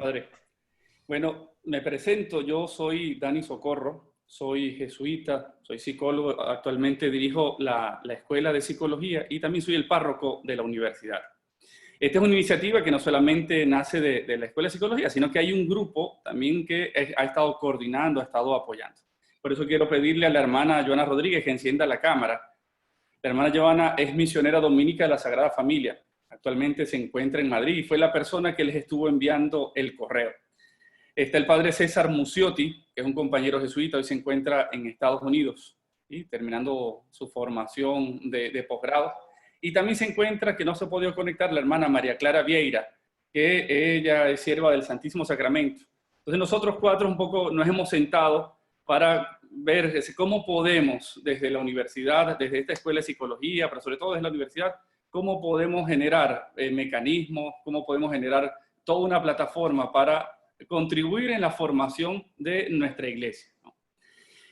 Padre. Bueno, me presento, yo soy Dani Socorro, soy jesuita, soy psicólogo, actualmente dirijo la Escuela de Psicología y también soy el párroco de la universidad. Esta es una iniciativa que no solamente nace de la Escuela de Psicología, sino que hay un grupo también que ha estado coordinando, ha estado apoyando. Por eso quiero pedirle a la hermana Joana Rodríguez que encienda la cámara. La hermana Joana es misionera dominica de la Sagrada Familia. Actualmente se encuentra en Madrid y fue la persona que les estuvo enviando el correo. Está el padre César Muciotti, que es un compañero jesuita, hoy se encuentra en Estados Unidos, ¿sí? Terminando su formación de posgrado. Y también se encuentra, que no se ha podido conectar, la hermana María Clara Vieira, que ella es sierva del Santísimo Sacramento. Entonces nosotros cuatro un poco nos hemos sentado para ver cómo podemos, desde la universidad, desde esta escuela de psicología, pero sobre todo desde la universidad, cómo podemos generar mecanismos, cómo podemos generar toda una plataforma para contribuir en la formación de nuestra iglesia, ¿no?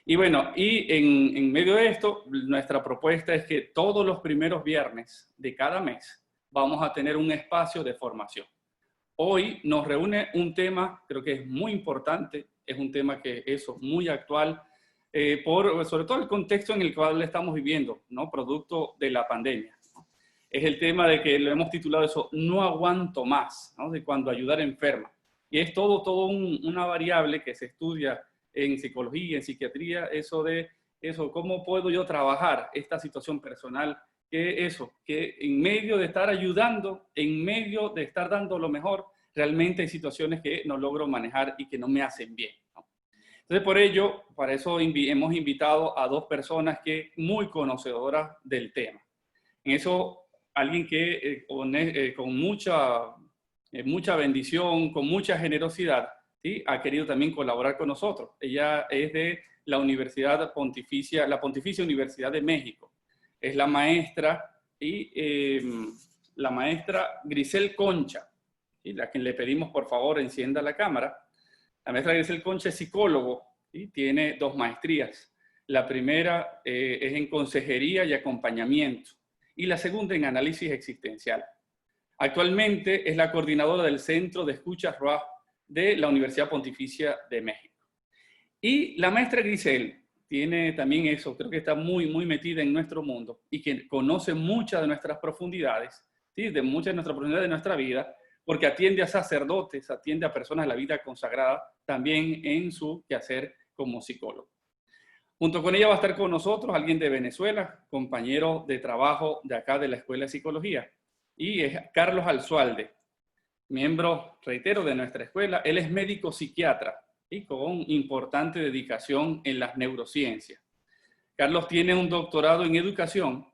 Y bueno, y en medio de esto, nuestra propuesta es que todos los primeros viernes de cada mes vamos a tener un espacio de formación. Hoy nos reúne un tema, creo que es muy importante, es un tema que es muy actual, sobre todo el contexto en el cual estamos viviendo, ¿no? Producto de la pandemia, ¿no? Es el tema de que lo hemos titulado eso, no aguanto más, ¿no? De cuando ayudar enferma. Y es todo una variable que se estudia en psicología, en psiquiatría, cómo puedo yo trabajar esta situación personal, que en medio de estar ayudando, en medio de estar dando lo mejor, realmente hay situaciones que no logro manejar y que no me hacen bien, ¿no? Entonces, por ello, para eso hemos invitado a dos personas que muy conocedoras del tema. En eso, alguien que con mucha bendición, con mucha generosidad, ¿sí? Ha querido también colaborar con nosotros. Ella es de la Universidad Pontificia, la Pontificia Universidad de México. Es la maestra, la maestra Grisel Concha, ¿sí? A quien le pedimos por favor encienda la cámara. La maestra Grisel Concha es psicólogo y tiene 2 maestrías. La primera es en consejería y acompañamiento y la segunda en análisis existencial. Actualmente es la coordinadora del Centro de Escuchas RUA de la Universidad Pontificia de México. Y la maestra Grisel tiene también eso, creo que está muy metida en nuestro mundo y que conoce muchas de nuestras profundidades, ¿sí? De muchas de nuestras profundidades de nuestra vida, porque atiende a sacerdotes, atiende a personas de la vida consagrada, también en su quehacer como psicólogo. Junto con ella va a estar con nosotros alguien de Venezuela, compañero de trabajo de acá de la Escuela de Psicología, y es Carlos Alzualde, miembro, reitero, de nuestra escuela. Él es médico psiquiatra y con importante dedicación en las neurociencias. Carlos tiene un doctorado en educación,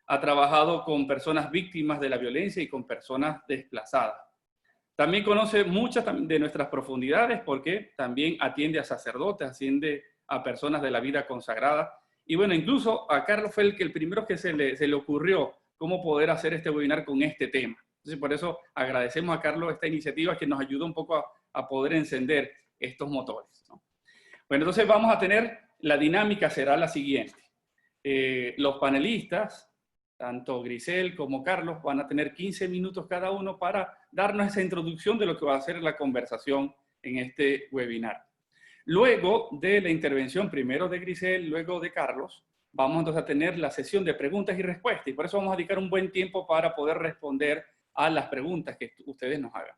ha trabajado con personas víctimas de la violencia y con personas desplazadas. También conoce muchas de nuestras profundidades porque también atiende a sacerdotes, atiende a personas de la vida consagrada. Y bueno, incluso a Carlos fue el primero que se le ocurrió cómo poder hacer este webinar con este tema. Entonces, por eso agradecemos a Carlos esta iniciativa que nos ayuda un poco a poder encender estos motores, ¿no? Bueno, entonces vamos a tener, la dinámica será la siguiente. Los panelistas, tanto Grisel como Carlos, van a tener 15 minutos cada uno para darnos esa introducción de lo que va a ser la conversación en este webinar. Luego de la intervención, primero de Grisel, luego de Carlos, vamos entonces a tener la sesión de preguntas y respuestas, y por eso vamos a dedicar un buen tiempo para poder responder a las preguntas que ustedes nos hagan.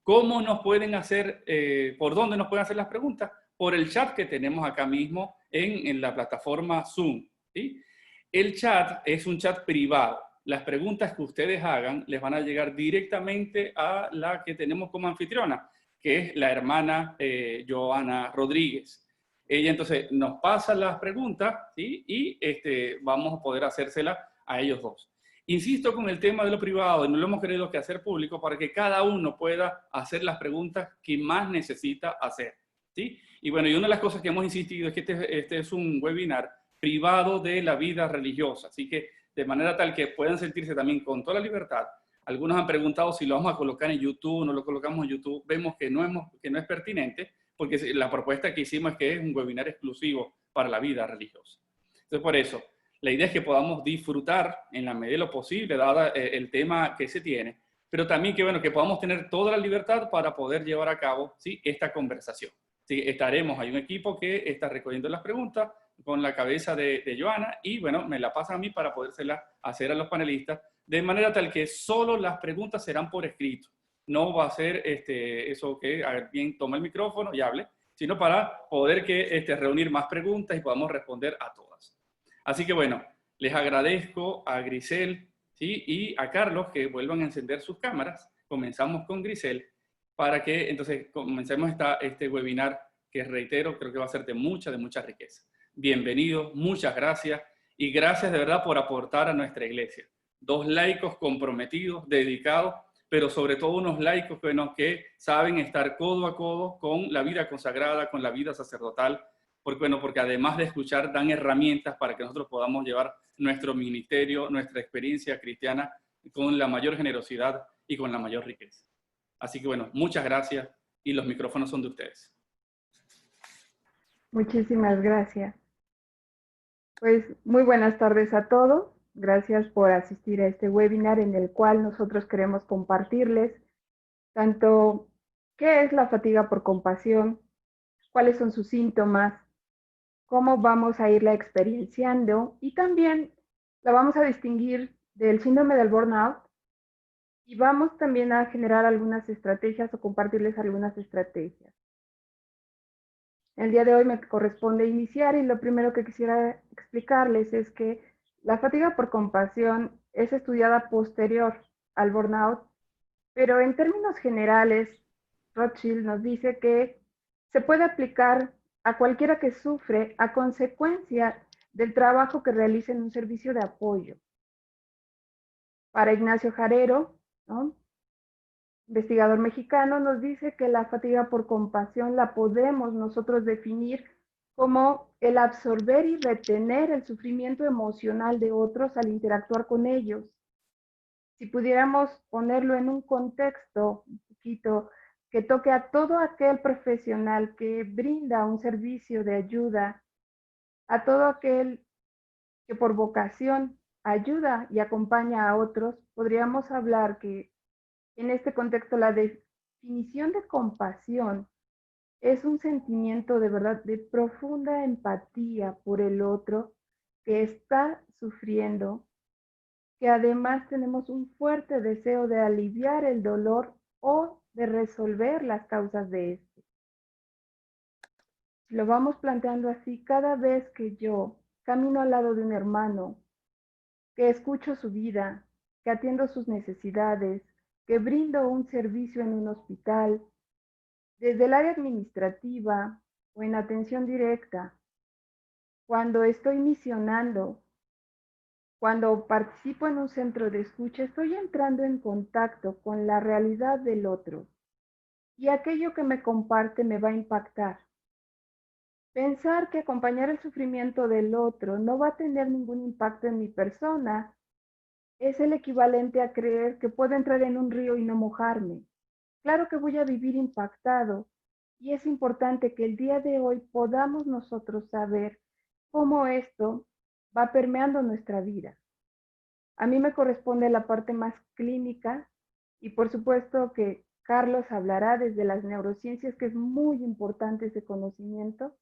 ¿Cómo nos pueden hacer, por dónde nos pueden hacer las preguntas? Por el chat que tenemos acá mismo en la plataforma Zoom, ¿sí? El chat es un chat privado. Las preguntas que ustedes hagan les van a llegar directamente a la que tenemos como anfitriona, que es la hermana Joana Rodríguez. Ella entonces nos pasa las preguntas, ¿sí? Y vamos a poder hacérselas a ellos dos. Insisto con el tema de lo privado, y no lo hemos querido que hacer público para que cada uno pueda hacer las preguntas que más necesita hacer, ¿sí? Y bueno, y una de las cosas que hemos insistido es que este es un webinar privado de la vida religiosa, así que de manera tal que puedan sentirse también con toda la libertad. Algunos han preguntado si lo vamos a colocar en YouTube, no lo colocamos en YouTube. Vemos que no es pertinente, porque la propuesta que hicimos es que es un webinar exclusivo para la vida religiosa. Entonces, por eso, la idea es que podamos disfrutar en la medida de lo posible, dada el tema que se tiene, pero también que, bueno, que podamos tener toda la libertad para poder llevar a cabo, ¿sí?, esta conversación. Sí, estaremos, hay un equipo que está recogiendo las preguntas con la cabeza de Joana y, bueno, me la pasan a mí para podérselas hacer a los panelistas, de manera tal que solo las preguntas serán por escrito. No va a ser eso que alguien toma el micrófono y hable, sino para poder reunir más preguntas y podamos responder a todas. Así que, bueno, les agradezco a Grisel, ¿sí?, y a Carlos que vuelvan a encender sus cámaras. Comenzamos con Grisel para que entonces comencemos este webinar que, reitero, creo que va a ser de mucha riqueza. Bienvenidos, muchas gracias y gracias de verdad por aportar a nuestra iglesia. Dos laicos comprometidos, dedicados, pero sobre todo unos laicos que saben estar codo a codo con la vida consagrada, con la vida sacerdotal, porque además de escuchar dan herramientas para que nosotros podamos llevar nuestro ministerio, nuestra experiencia cristiana con la mayor generosidad y con la mayor riqueza. Así que, bueno, muchas gracias y los micrófonos son de ustedes. Muchísimas gracias. Pues muy buenas tardes a todos. Gracias por asistir a este webinar en el cual nosotros queremos compartirles tanto qué es la fatiga por compasión, cuáles son sus síntomas, cómo vamos a irla experienciando y también la vamos a distinguir del síndrome del burnout y vamos también a generar algunas estrategias o compartirles algunas estrategias. El día de hoy me corresponde iniciar y lo primero que quisiera explicarles es que la fatiga por compasión es estudiada posterior al burnout, pero en términos generales, Rothschild nos dice que se puede aplicar a cualquiera que sufre a consecuencia del trabajo que realiza en un servicio de apoyo. Para Ignacio Jarero, ¿no?, investigador mexicano, nos dice que la fatiga por compasión la podemos nosotros definir como el absorber y retener el sufrimiento emocional de otros al interactuar con ellos. Si pudiéramos ponerlo en un contexto un poquito que toque a todo aquel profesional que brinda un servicio de ayuda, a todo aquel que por vocación ayuda y acompaña a otros, podríamos hablar que en este contexto la definición de compasión es un sentimiento de verdad de profunda empatía por el otro que está sufriendo, que además tenemos un fuerte deseo de aliviar el dolor o de resolver las causas de este. Lo vamos planteando así cada vez que yo camino al lado de un hermano, que escucho su vida, que atiendo sus necesidades, que brindo un servicio en un hospital, desde el área administrativa o en atención directa, cuando estoy misionando, cuando participo en un centro de escucha, estoy entrando en contacto con la realidad del otro y aquello que me comparte me va a impactar. Pensar que acompañar el sufrimiento del otro no va a tener ningún impacto en mi persona es el equivalente a creer que puedo entrar en un río y no mojarme. Claro que voy a vivir impactado y es importante que el día de hoy podamos nosotros saber cómo esto va permeando nuestra vida. A mí me corresponde la parte más clínica y por supuesto que Carlos hablará desde las neurociencias, que es muy importante ese conocimiento.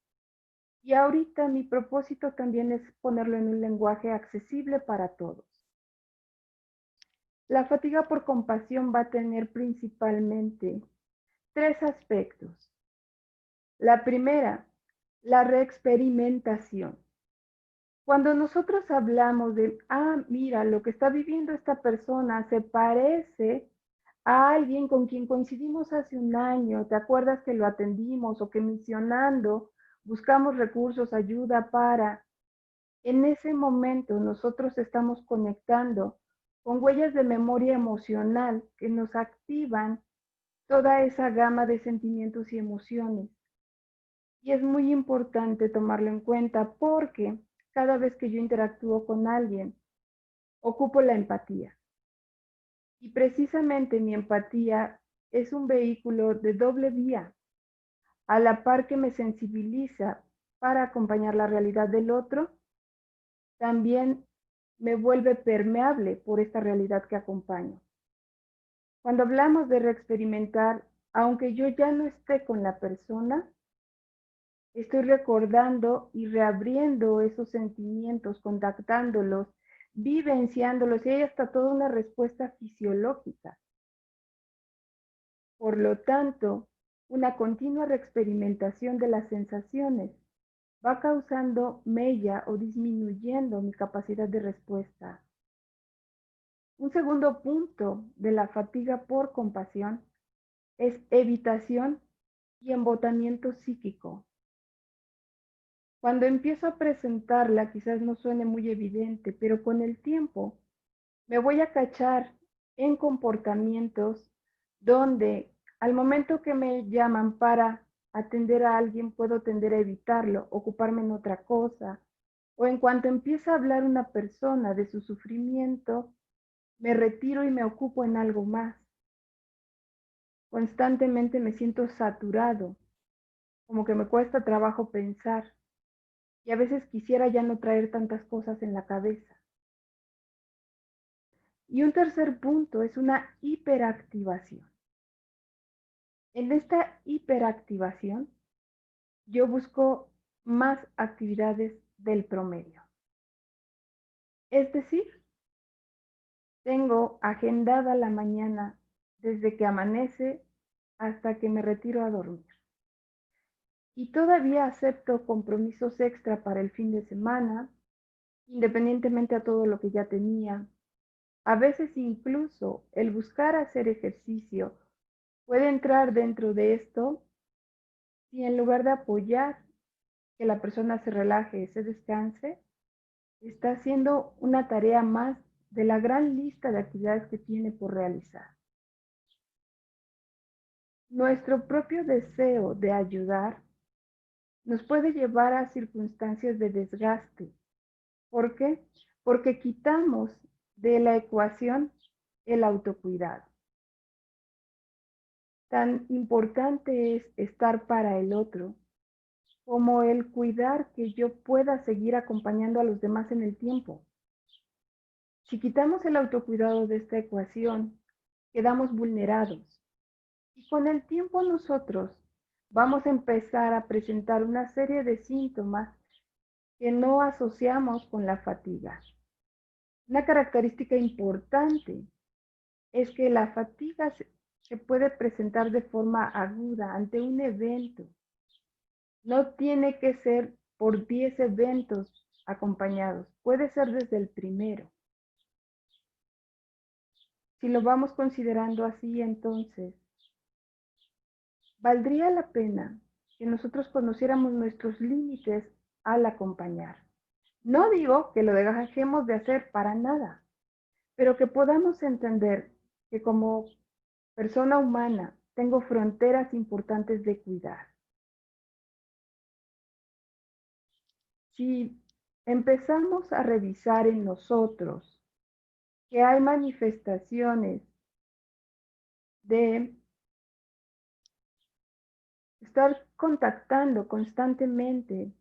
Y ahorita mi propósito también es ponerlo en un lenguaje accesible para todos. La fatiga por compasión va a tener principalmente tres aspectos. La primera, la reexperimentación. Cuando nosotros hablamos de, mira, lo que está viviendo esta persona se parece a alguien con quien coincidimos hace un año, ¿te acuerdas que lo atendimos o que misionando buscamos recursos, ayuda para? En ese momento nosotros estamos conectando con huellas de memoria emocional que nos activan toda esa gama de sentimientos y emociones. Y es muy importante tomarlo en cuenta porque cada vez que yo interactúo con alguien, ocupo la empatía. Y precisamente mi empatía es un vehículo de doble vía, a la par que me sensibiliza para acompañar la realidad del otro, también me vuelve permeable por esta realidad que acompaño. Cuando hablamos de reexperimentar, aunque yo ya no esté con la persona, estoy recordando y reabriendo esos sentimientos, contactándolos, vivenciándolos, y hay hasta toda una respuesta fisiológica. Por lo tanto, una continua reexperimentación de las sensaciones va causando mella o disminuyendo mi capacidad de respuesta. Un segundo punto de la fatiga por compasión es evitación y embotamiento psíquico. Cuando empiezo a presentarla, quizás no suene muy evidente, pero con el tiempo me voy a cachar en comportamientos donde al momento que me llaman para atender a alguien, puedo tender a evitarlo, ocuparme en otra cosa, o en cuanto empieza a hablar una persona de su sufrimiento, me retiro y me ocupo en algo más. Constantemente me siento saturado, como que me cuesta trabajo pensar, y a veces quisiera ya no traer tantas cosas en la cabeza. Y un tercer punto es una hiperactivación. En esta hiperactivación, yo busco más actividades del promedio. Es decir, tengo agendada la mañana desde que amanece hasta que me retiro a dormir. Y todavía acepto compromisos extra para el fin de semana, independientemente a todo lo que ya tenía. A veces incluso el buscar hacer ejercicio puede entrar dentro de esto si en lugar de apoyar que la persona se relaje, se descanse, está haciendo una tarea más de la gran lista de actividades que tiene por realizar. Nuestro propio deseo de ayudar nos puede llevar a circunstancias de desgaste. ¿Por qué? Porque quitamos de la ecuación el autocuidado. Tan importante es estar para el otro como el cuidar que yo pueda seguir acompañando a los demás en el tiempo. Si quitamos el autocuidado de esta ecuación, quedamos vulnerados. Y con el tiempo nosotros vamos a empezar a presentar una serie de síntomas que no asociamos con la fatiga. Una característica importante es que la fatiga se puede presentar de forma aguda ante un evento. No tiene que ser por 10 eventos acompañados, puede ser desde el primero. Si lo vamos considerando así, entonces, valdría la pena que nosotros conociéramos nuestros límites al acompañar. No digo que lo dejemos de hacer para nada, pero que podamos entender que como persona humana tengo fronteras importantes de cuidar. Si empezamos a revisar en nosotros que hay manifestaciones de estar contactando constantemente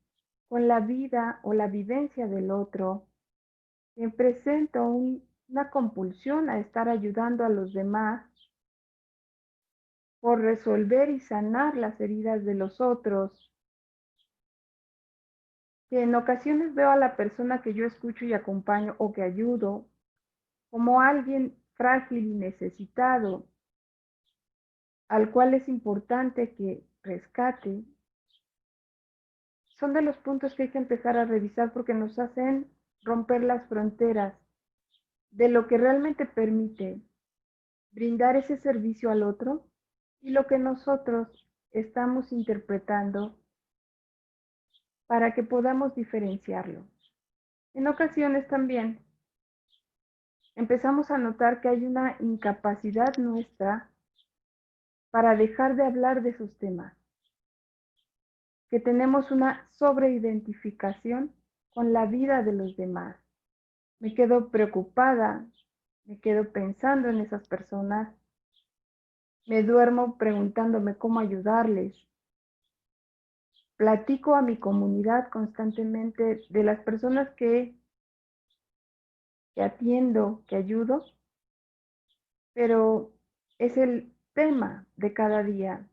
con la vida o la vivencia del otro, que presento una compulsión a estar ayudando a los demás por resolver y sanar las heridas de los otros, que en ocasiones veo a la persona que yo escucho y acompaño o que ayudo como alguien frágil y necesitado, al cual es importante que rescate, son de los puntos que hay que empezar a revisar porque nos hacen romper las fronteras de lo que realmente permite brindar ese servicio al otro y lo que nosotros estamos interpretando para que podamos diferenciarlo. En ocasiones también empezamos a notar que hay una incapacidad nuestra para dejar de hablar de esos temas, que tenemos una sobreidentificación con la vida de los demás. Me quedo preocupada, me quedo pensando en esas personas, me duermo preguntándome cómo ayudarles. Platico a mi comunidad constantemente de las personas que atiendo, que ayudo, pero es el tema de cada día.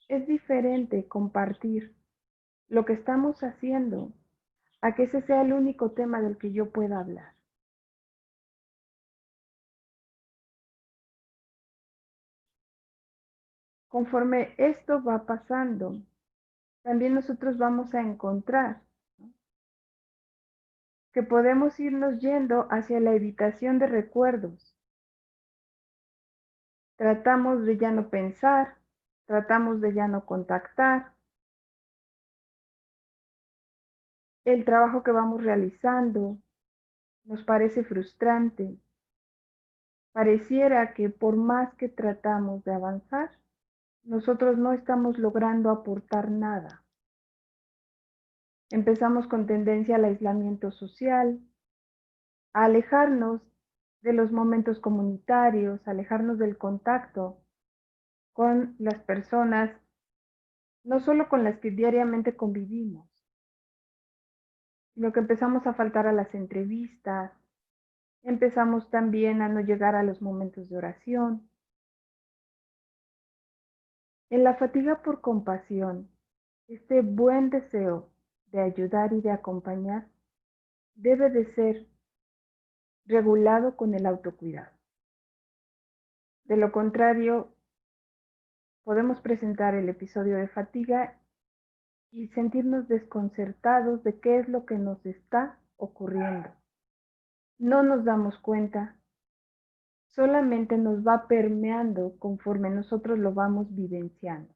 Es diferente compartir lo que estamos haciendo a que ese sea el único tema del que yo pueda hablar. Conforme esto va pasando, también nosotros vamos a encontrar, ¿no?, que podemos irnos yendo hacia la evitación de recuerdos. Tratamos de ya no pensar, tratamos de ya no contactar. El trabajo que vamos realizando nos parece frustrante. Pareciera que por más que tratamos de avanzar, nosotros no estamos logrando aportar nada. Empezamos con tendencia al aislamiento social, a alejarnos de los momentos comunitarios, a alejarnos del contacto con las personas, no solo con las que diariamente convivimos, sino que empezamos a faltar a las entrevistas, empezamos también a no llegar a los momentos de oración. En la fatiga por compasión, este buen deseo de ayudar y de acompañar debe de ser regulado con el autocuidado. De lo contrario, podemos presentar el episodio de fatiga y sentirnos desconcertados de qué es lo que nos está ocurriendo. No nos damos cuenta, solamente nos va permeando conforme nosotros lo vamos vivenciando.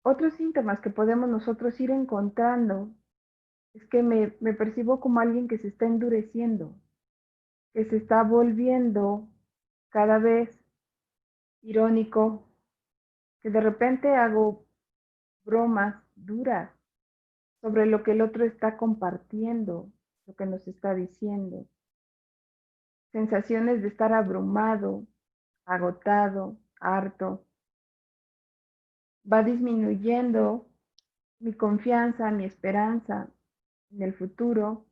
Otros síntomas que podemos nosotros ir encontrando es que me percibo como alguien que se está endureciendo, que se está volviendo cada vez irónico, que de repente hago bromas duras sobre lo que el otro está compartiendo, lo que nos está diciendo. Sensaciones de estar abrumado, agotado, harto. Va disminuyendo mi confianza, mi esperanza en el futuro,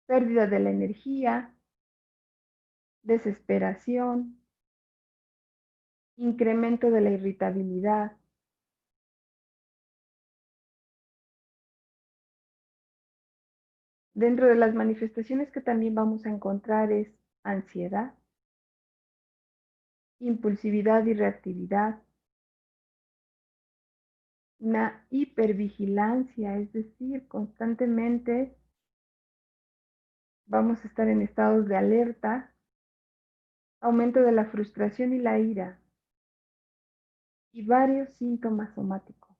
pérdida de la energía, desesperación, incremento de la irritabilidad. Dentro de las manifestaciones que también vamos a encontrar es ansiedad, impulsividad y reactividad, una hipervigilancia, es decir, constantemente vamos a estar en estados de alerta, aumento de la frustración y la ira, y varios síntomas somáticos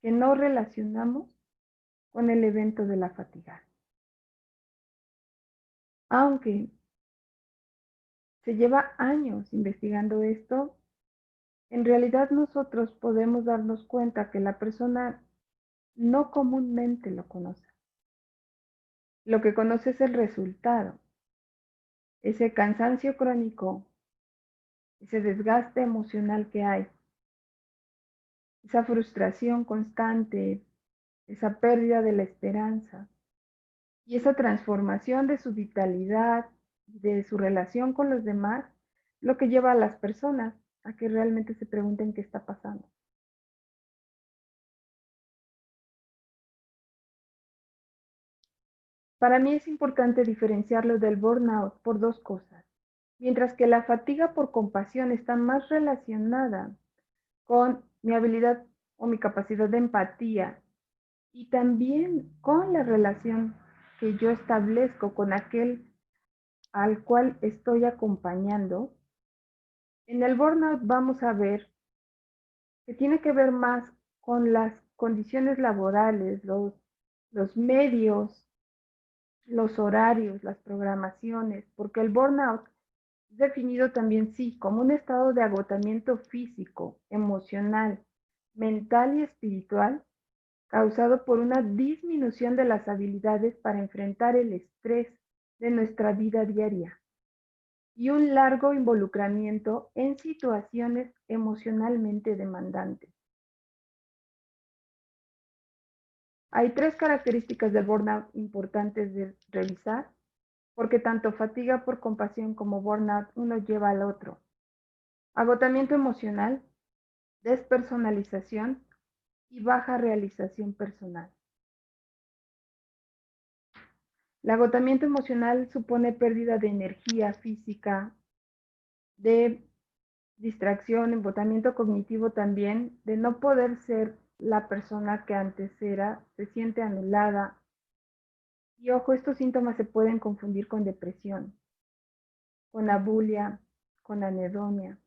que no relacionamos con el evento de la fatiga. Aunque se lleva años investigando esto, en realidad nosotros podemos darnos cuenta que la persona no comúnmente lo conoce. Lo que conoce es el resultado, ese cansancio crónico, ese desgaste emocional que hay, esa frustración constante, esa pérdida de la esperanza y esa transformación de su vitalidad, de su relación con los demás, lo que lleva a las personas a que realmente se pregunten qué está pasando. Para mí es importante diferenciarlo del burnout por dos cosas. Mientras que la fatiga por compasión está más relacionada con mi habilidad o mi capacidad de empatía y también con la relación que yo establezco con aquel al cual estoy acompañando. En el burnout vamos a ver que tiene que ver más con las condiciones laborales, los medios, los horarios, las programaciones, porque el burnout es definido también, sí, como un estado de agotamiento físico, emocional, mental y espiritual causado por una disminución de las habilidades para enfrentar el estrés de nuestra vida diaria y un largo involucramiento en situaciones emocionalmente demandantes. Hay 3 características del burnout importantes de revisar, porque tanto fatiga por compasión como burnout uno lleva al otro. Agotamiento emocional, despersonalización y baja realización personal. El agotamiento emocional supone pérdida de energía física, de distracción, embotamiento cognitivo también, de no poder ser la persona que antes era, se siente anulada. Y ojo, estos síntomas se pueden confundir con depresión, con abulia, con anedonia,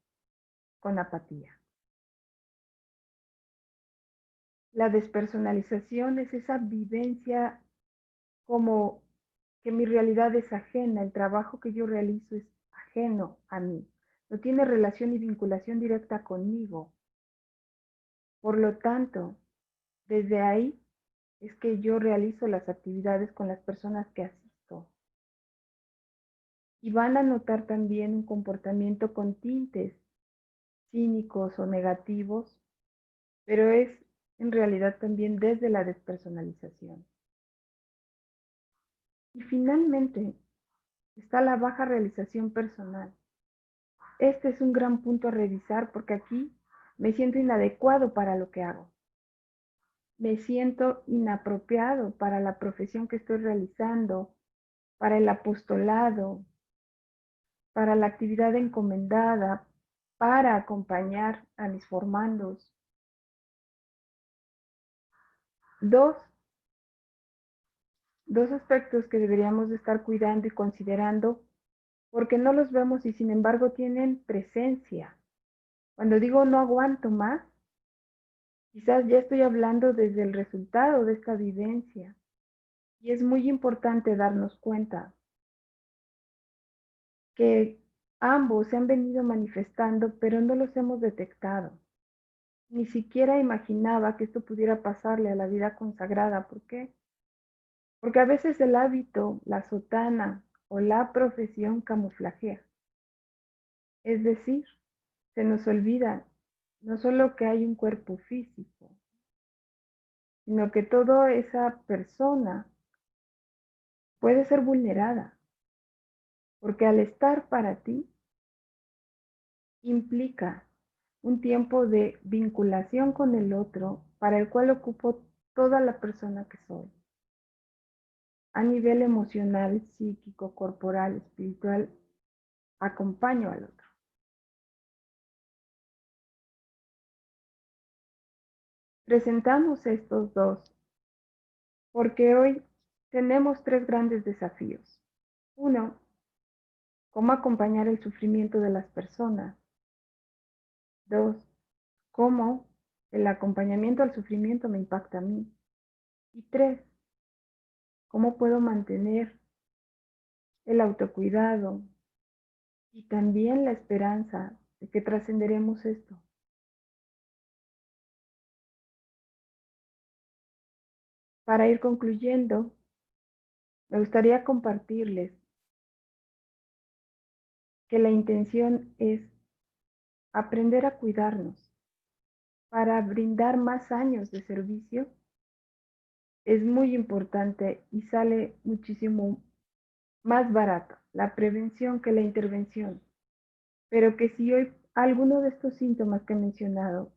con apatía. La despersonalización es esa vivencia como que mi realidad es ajena, el trabajo que yo realizo es ajeno a mí, no tiene relación y vinculación directa conmigo. Por lo tanto, desde ahí es que yo realizo las actividades con las personas que asisto. Y van a notar también un comportamiento con tintes cínicos o negativos, pero es en realidad también desde la despersonalización. Y finalmente está la baja realización personal. Este es un gran punto a revisar porque aquí me siento inadecuado para lo que hago. Me siento inapropiado para la profesión que estoy realizando, para el apostolado, para la actividad encomendada, para acompañar a mis formandos. Dos aspectos que deberíamos de estar cuidando y considerando porque no los vemos y sin embargo tienen presencia. Cuando digo no aguanto más, quizás ya estoy hablando desde el resultado de esta vivencia. Y es muy importante darnos cuenta que ambos se han venido manifestando, pero no los hemos detectado. Ni siquiera imaginaba que esto pudiera pasarle a la vida consagrada. ¿Por qué? Porque a veces el hábito, la sotana o la profesión camuflajea. Es decir, se nos olvida no solo que hay un cuerpo físico, sino que toda esa persona puede ser vulnerada, porque al estar para ti implica un tiempo de vinculación con el otro para el cual ocupo toda la persona que soy, a nivel emocional, psíquico, corporal, espiritual, acompaño al otro. Presentamos estos dos porque hoy tenemos 3 grandes desafíos. 1, cómo acompañar el sufrimiento de las personas. 2, cómo el acompañamiento al sufrimiento me impacta a mí. Y 3, cómo puedo mantener el autocuidado y también la esperanza de que trascenderemos esto. Para ir concluyendo, me gustaría compartirles que la intención es aprender a cuidarnos para brindar más años de servicio. Es muy importante y sale muchísimo más barato la prevención que la intervención, pero que si hoy alguno de estos síntomas que he mencionado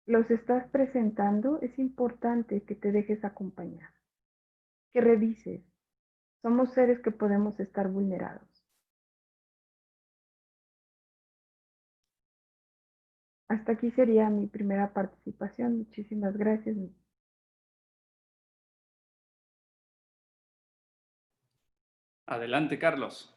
los estás presentando, es importante que te dejes acompañar, que revises. Somos seres que podemos estar vulnerados. Hasta aquí sería mi primera participación. Muchísimas gracias. Adelante, Carlos.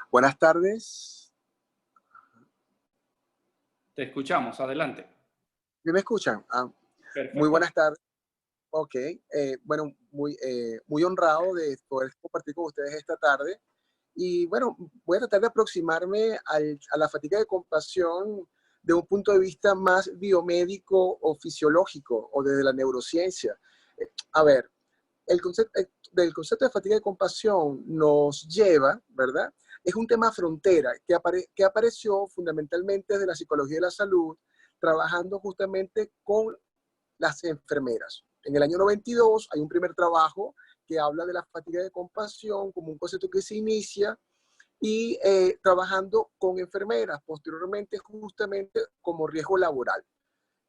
Buenas tardes. Te escuchamos, adelante. ¿Me escuchan? Muy buenas tardes. Ok, bueno, muy honrado de poder compartir con ustedes esta tarde. Y bueno, voy a tratar de aproximarme a la fatiga de compasión de un punto de vista más biomédico o fisiológico o desde la neurociencia. A ver, el concepto, del concepto de fatiga de compasión nos lleva, ¿verdad? Es un tema frontera que apareció fundamentalmente desde la psicología de la salud, trabajando justamente con las enfermeras. En el año 92 hay un primer trabajo que habla de la fatiga de compasión como un concepto que se inicia y trabajando con enfermeras, posteriormente justamente como riesgo laboral.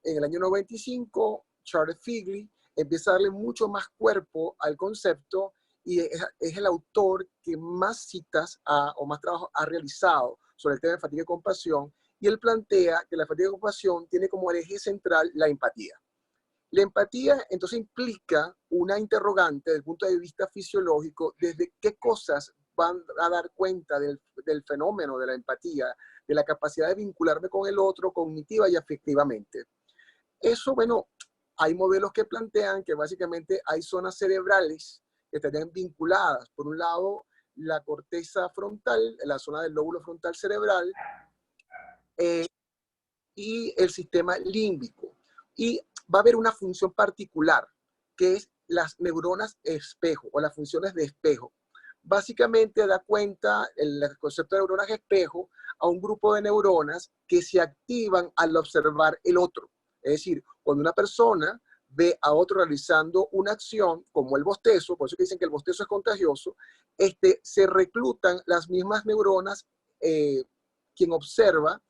En el año 95, Charles Figley empieza a darle mucho más cuerpo al concepto y es el autor que más citas o más trabajo ha realizado sobre el tema de fatiga y compasión, y él plantea que la fatiga y compasión tiene como eje central la empatía. La empatía entonces implica una interrogante desde el punto de vista fisiológico, desde qué cosas van a dar cuenta del fenómeno de la empatía, de la capacidad de vincularme con el otro cognitiva y afectivamente. Eso, bueno, hay modelos que plantean que básicamente hay zonas cerebrales que estarían vinculadas. Por un lado, la corteza frontal, la zona del lóbulo frontal cerebral, y el sistema límbico. Y va a haber una función particular, que es las neuronas espejo o las funciones de espejo. Básicamente da cuenta el concepto de neuronas espejo a un grupo de neuronas que se activan al observar el otro. Es decir, cuando una persona ve a otro realizando una acción, como el bostezo, por eso que dicen que el bostezo es contagioso, se reclutan las mismas neuronas, quien observa,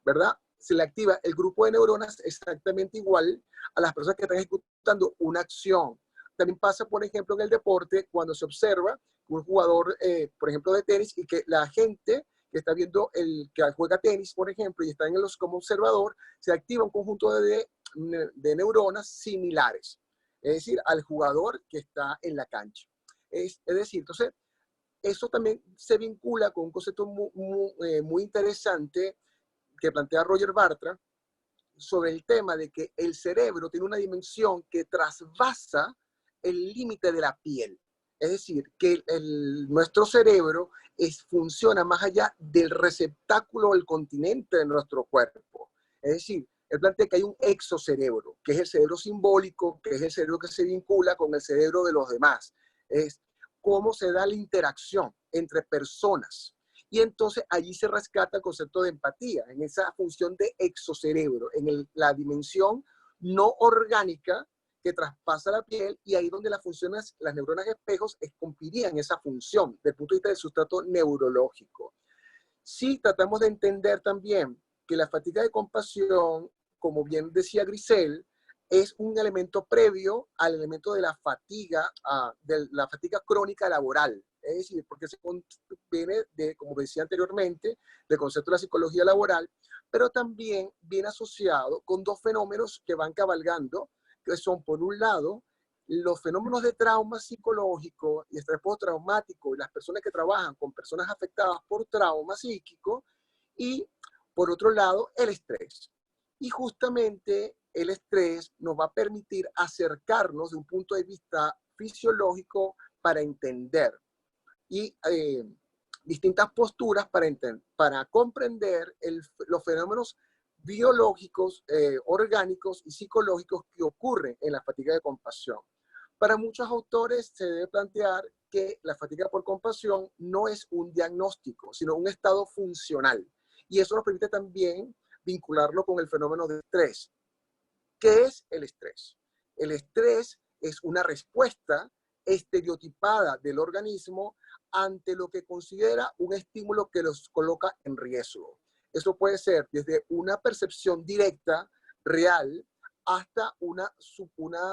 ¿verdad? Se le activa el grupo de neuronas exactamente igual a las personas que están ejecutando una acción. También pasa, por ejemplo, en el deporte, cuando se observa un jugador, por ejemplo, de tenis, y que la gente que está viendo que juega tenis, por ejemplo, y está como observador, se activa un conjunto de neuronas similares, es decir, al jugador que está en la cancha. Es decir, entonces, eso también se vincula con un concepto muy interesante que plantea Roger Bartra sobre el tema de que el cerebro tiene una dimensión que trasvasa el límite de la piel. Es decir, que nuestro cerebro funciona más allá del receptáculo o el continente de nuestro cuerpo. Es decir, él plantea que hay un exocerebro, que es el cerebro simbólico, que es el cerebro que se vincula con el cerebro de los demás. Es cómo se da la interacción entre personas. Y entonces allí se rescata el concepto de empatía, en esa función de exocerebro, en la dimensión no orgánica que traspasa la piel, y ahí donde las neuronas espejos cumplirían esa función desde el punto de vista del sustrato neurológico. Sí, tratamos de entender también que la fatiga de compasión, como bien decía Grisel, es un elemento previo al elemento de la fatiga crónica laboral. Es decir, porque viene como decía anteriormente, del concepto de la psicología laboral, pero también viene asociado con dos fenómenos que van cabalgando, que son, por un lado, los fenómenos de trauma psicológico y estrés postraumático, y las personas que trabajan con personas afectadas por trauma psíquico, y por otro lado, el estrés. Y justamente el estrés nos va a permitir acercarnos de un punto de vista fisiológico para entender y distintas posturas para comprender los fenómenos biológicos, orgánicos y psicológicos que ocurren en la fatiga de compasión. Para muchos autores se debe plantear que la fatiga por compasión no es un diagnóstico, sino un estado funcional. Y eso nos permite también vincularlo con el fenómeno de estrés. ¿Qué es el estrés? El estrés es una respuesta estereotipada del organismo ante lo que considera un estímulo que los coloca en riesgo. Eso puede ser desde una percepción directa, real, hasta una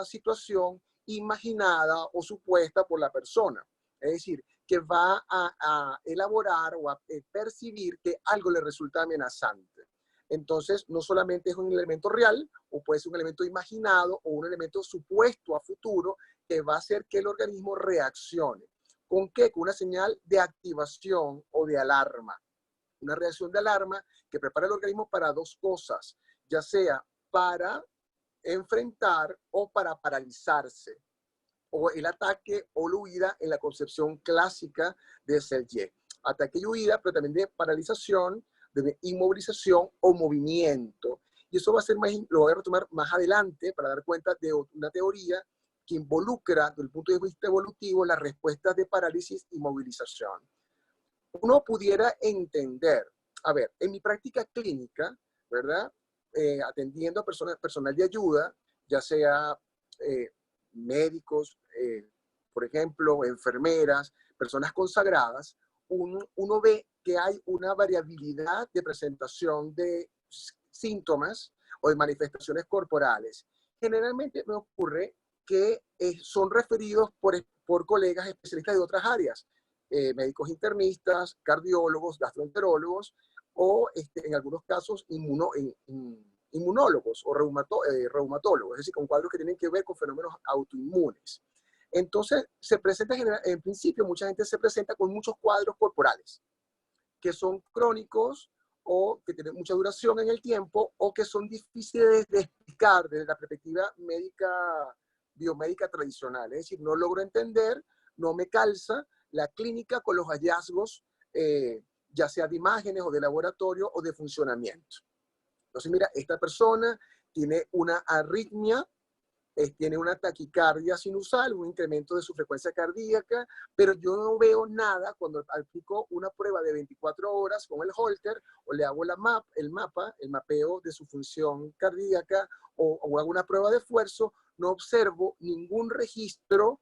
situación imaginada o supuesta por la persona. Es decir, que va a elaborar o a percibir que algo le resulta amenazante. Entonces, no solamente es un elemento real, o puede ser un elemento imaginado o un elemento supuesto a futuro que va a hacer que el organismo reaccione. ¿Con qué? Con una señal de activación o de alarma. Una reacción de alarma que prepara el organismo para dos cosas, ya sea para enfrentar o para paralizarse, o el ataque o la huida en la concepción clásica de Selye. Ataque y huida, pero también de paralización, de inmovilización o movimiento. Y eso va a ser lo voy a retomar más adelante para dar cuenta de una teoría que involucra, desde el punto de vista evolutivo, las respuestas de parálisis y movilización. Uno pudiera entender, a ver, en mi práctica clínica, ¿verdad? Atendiendo a personal de ayuda, ya sea médicos, por ejemplo, enfermeras, personas consagradas, uno ve que hay una variabilidad de presentación de síntomas o de manifestaciones corporales. Generalmente me ocurre que son referidos por colegas especialistas de otras áreas, médicos internistas, cardiólogos, gastroenterólogos o en algunos casos inmunólogos o reumatólogos, es decir, con cuadros que tienen que ver con fenómenos autoinmunes. Entonces, en principio, mucha gente se presenta con muchos cuadros corporales que son crónicos o que tienen mucha duración en el tiempo o que son difíciles de explicar desde la perspectiva biomédica tradicional. Es decir, no logro entender, no me calza la clínica con los hallazgos, ya sea de imágenes o de laboratorio o de funcionamiento. Entonces, mira, esta persona tiene una arritmia, tiene una taquicardia sinusal, un incremento de su frecuencia cardíaca, pero yo no veo nada cuando aplico una prueba de 24 horas con el Holter o le hago el mapeo de su función cardíaca o hago una prueba de esfuerzo, no observo ningún registro,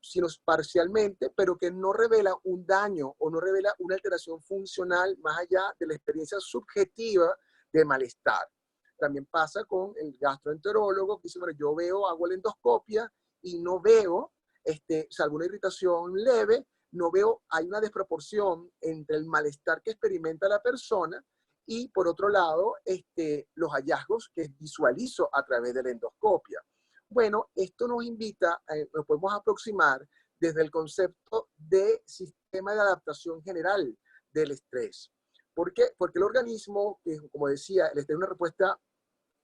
sino parcialmente, pero que no revela un daño o no revela una alteración funcional más allá de la experiencia subjetiva de malestar. También pasa con el gastroenterólogo, que dice, bueno, yo hago la endoscopia y no veo, salvo una irritación leve, no veo, hay una desproporción entre el malestar que experimenta la persona y, por otro lado, los hallazgos que visualizo a través de la endoscopia. Bueno, esto nos invita, nos podemos aproximar desde el concepto de sistema de adaptación general del estrés. ¿Por qué? Porque el organismo, que como decía, el estrés es una respuesta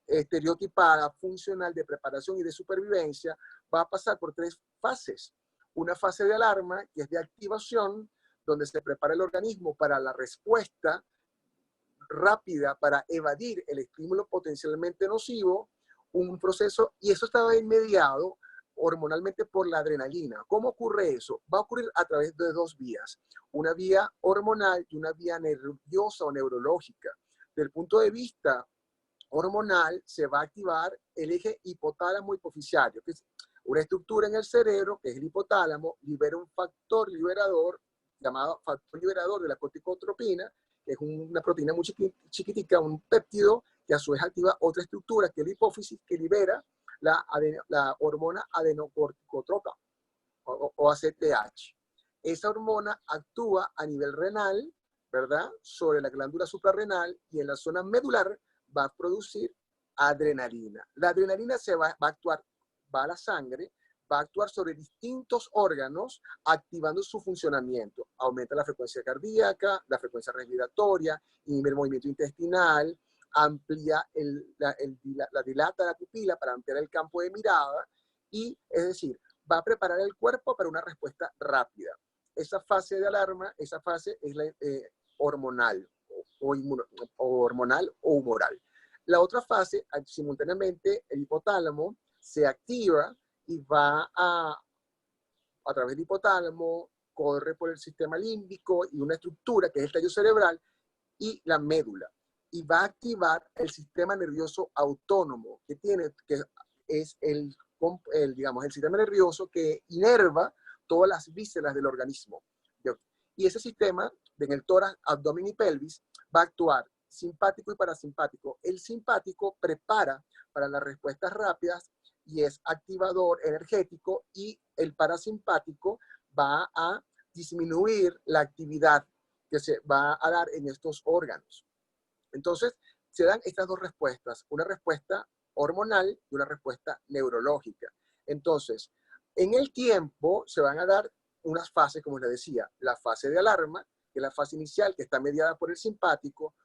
estereotipada, funcional, de preparación y de supervivencia, va a pasar por 3 fases. Una fase de alarma, que es de activación, donde se prepara el organismo para la respuesta rápida para evadir el estímulo potencialmente nocivo, un proceso, y eso estaba mediado hormonalmente por la adrenalina. ¿Cómo ocurre eso? Va a ocurrir a través de 2 vías, una vía hormonal y una vía nerviosa o neurológica. Desde el punto de vista hormonal, se va a activar el eje hipotálamo hipoficiario, que es una estructura en el cerebro, que es el hipotálamo, libera un factor liberador, llamado factor liberador de la corticotropina, que es una proteína muy chiquitica, un péptido, que a su vez activa otra estructura, que es la hipófisis, que libera la hormona adenocorticotropa, o ACTH. Esa hormona actúa a nivel renal, ¿verdad?, sobre la glándula suprarrenal, y en la zona medular va a producir adrenalina. La adrenalina va a actuar, va a la sangre, va a actuar sobre distintos órganos, activando su funcionamiento. Aumenta la frecuencia cardíaca, la frecuencia respiratoria, inhibe el movimiento intestinal, amplía dilata la pupila para ampliar el campo de mirada, y es decir, va a preparar el cuerpo para una respuesta rápida. Esa fase de alarma, esa fase es la hormonal o hormonal o humoral. La otra fase, simultáneamente, el hipotálamo se activa y va a través del hipotálamo, corre por el sistema límbico y una estructura que es el tallo cerebral y la médula. Y va a activar el sistema nervioso autónomo, que es el sistema nervioso que inerva todas las vísceras del organismo. Y ese sistema, en el tórax, abdomen y pelvis, va a actuar simpático y parasimpático. El simpático prepara para las respuestas rápidas y es activador energético, y el parasimpático va a disminuir la actividad que se va a dar en estos órganos. Entonces, se dan estas 2 respuestas, una respuesta hormonal y una respuesta neurológica. Entonces, en el tiempo se van a dar unas fases, como les decía, la fase de alarma, que es la fase inicial, que está mediada por el simpático,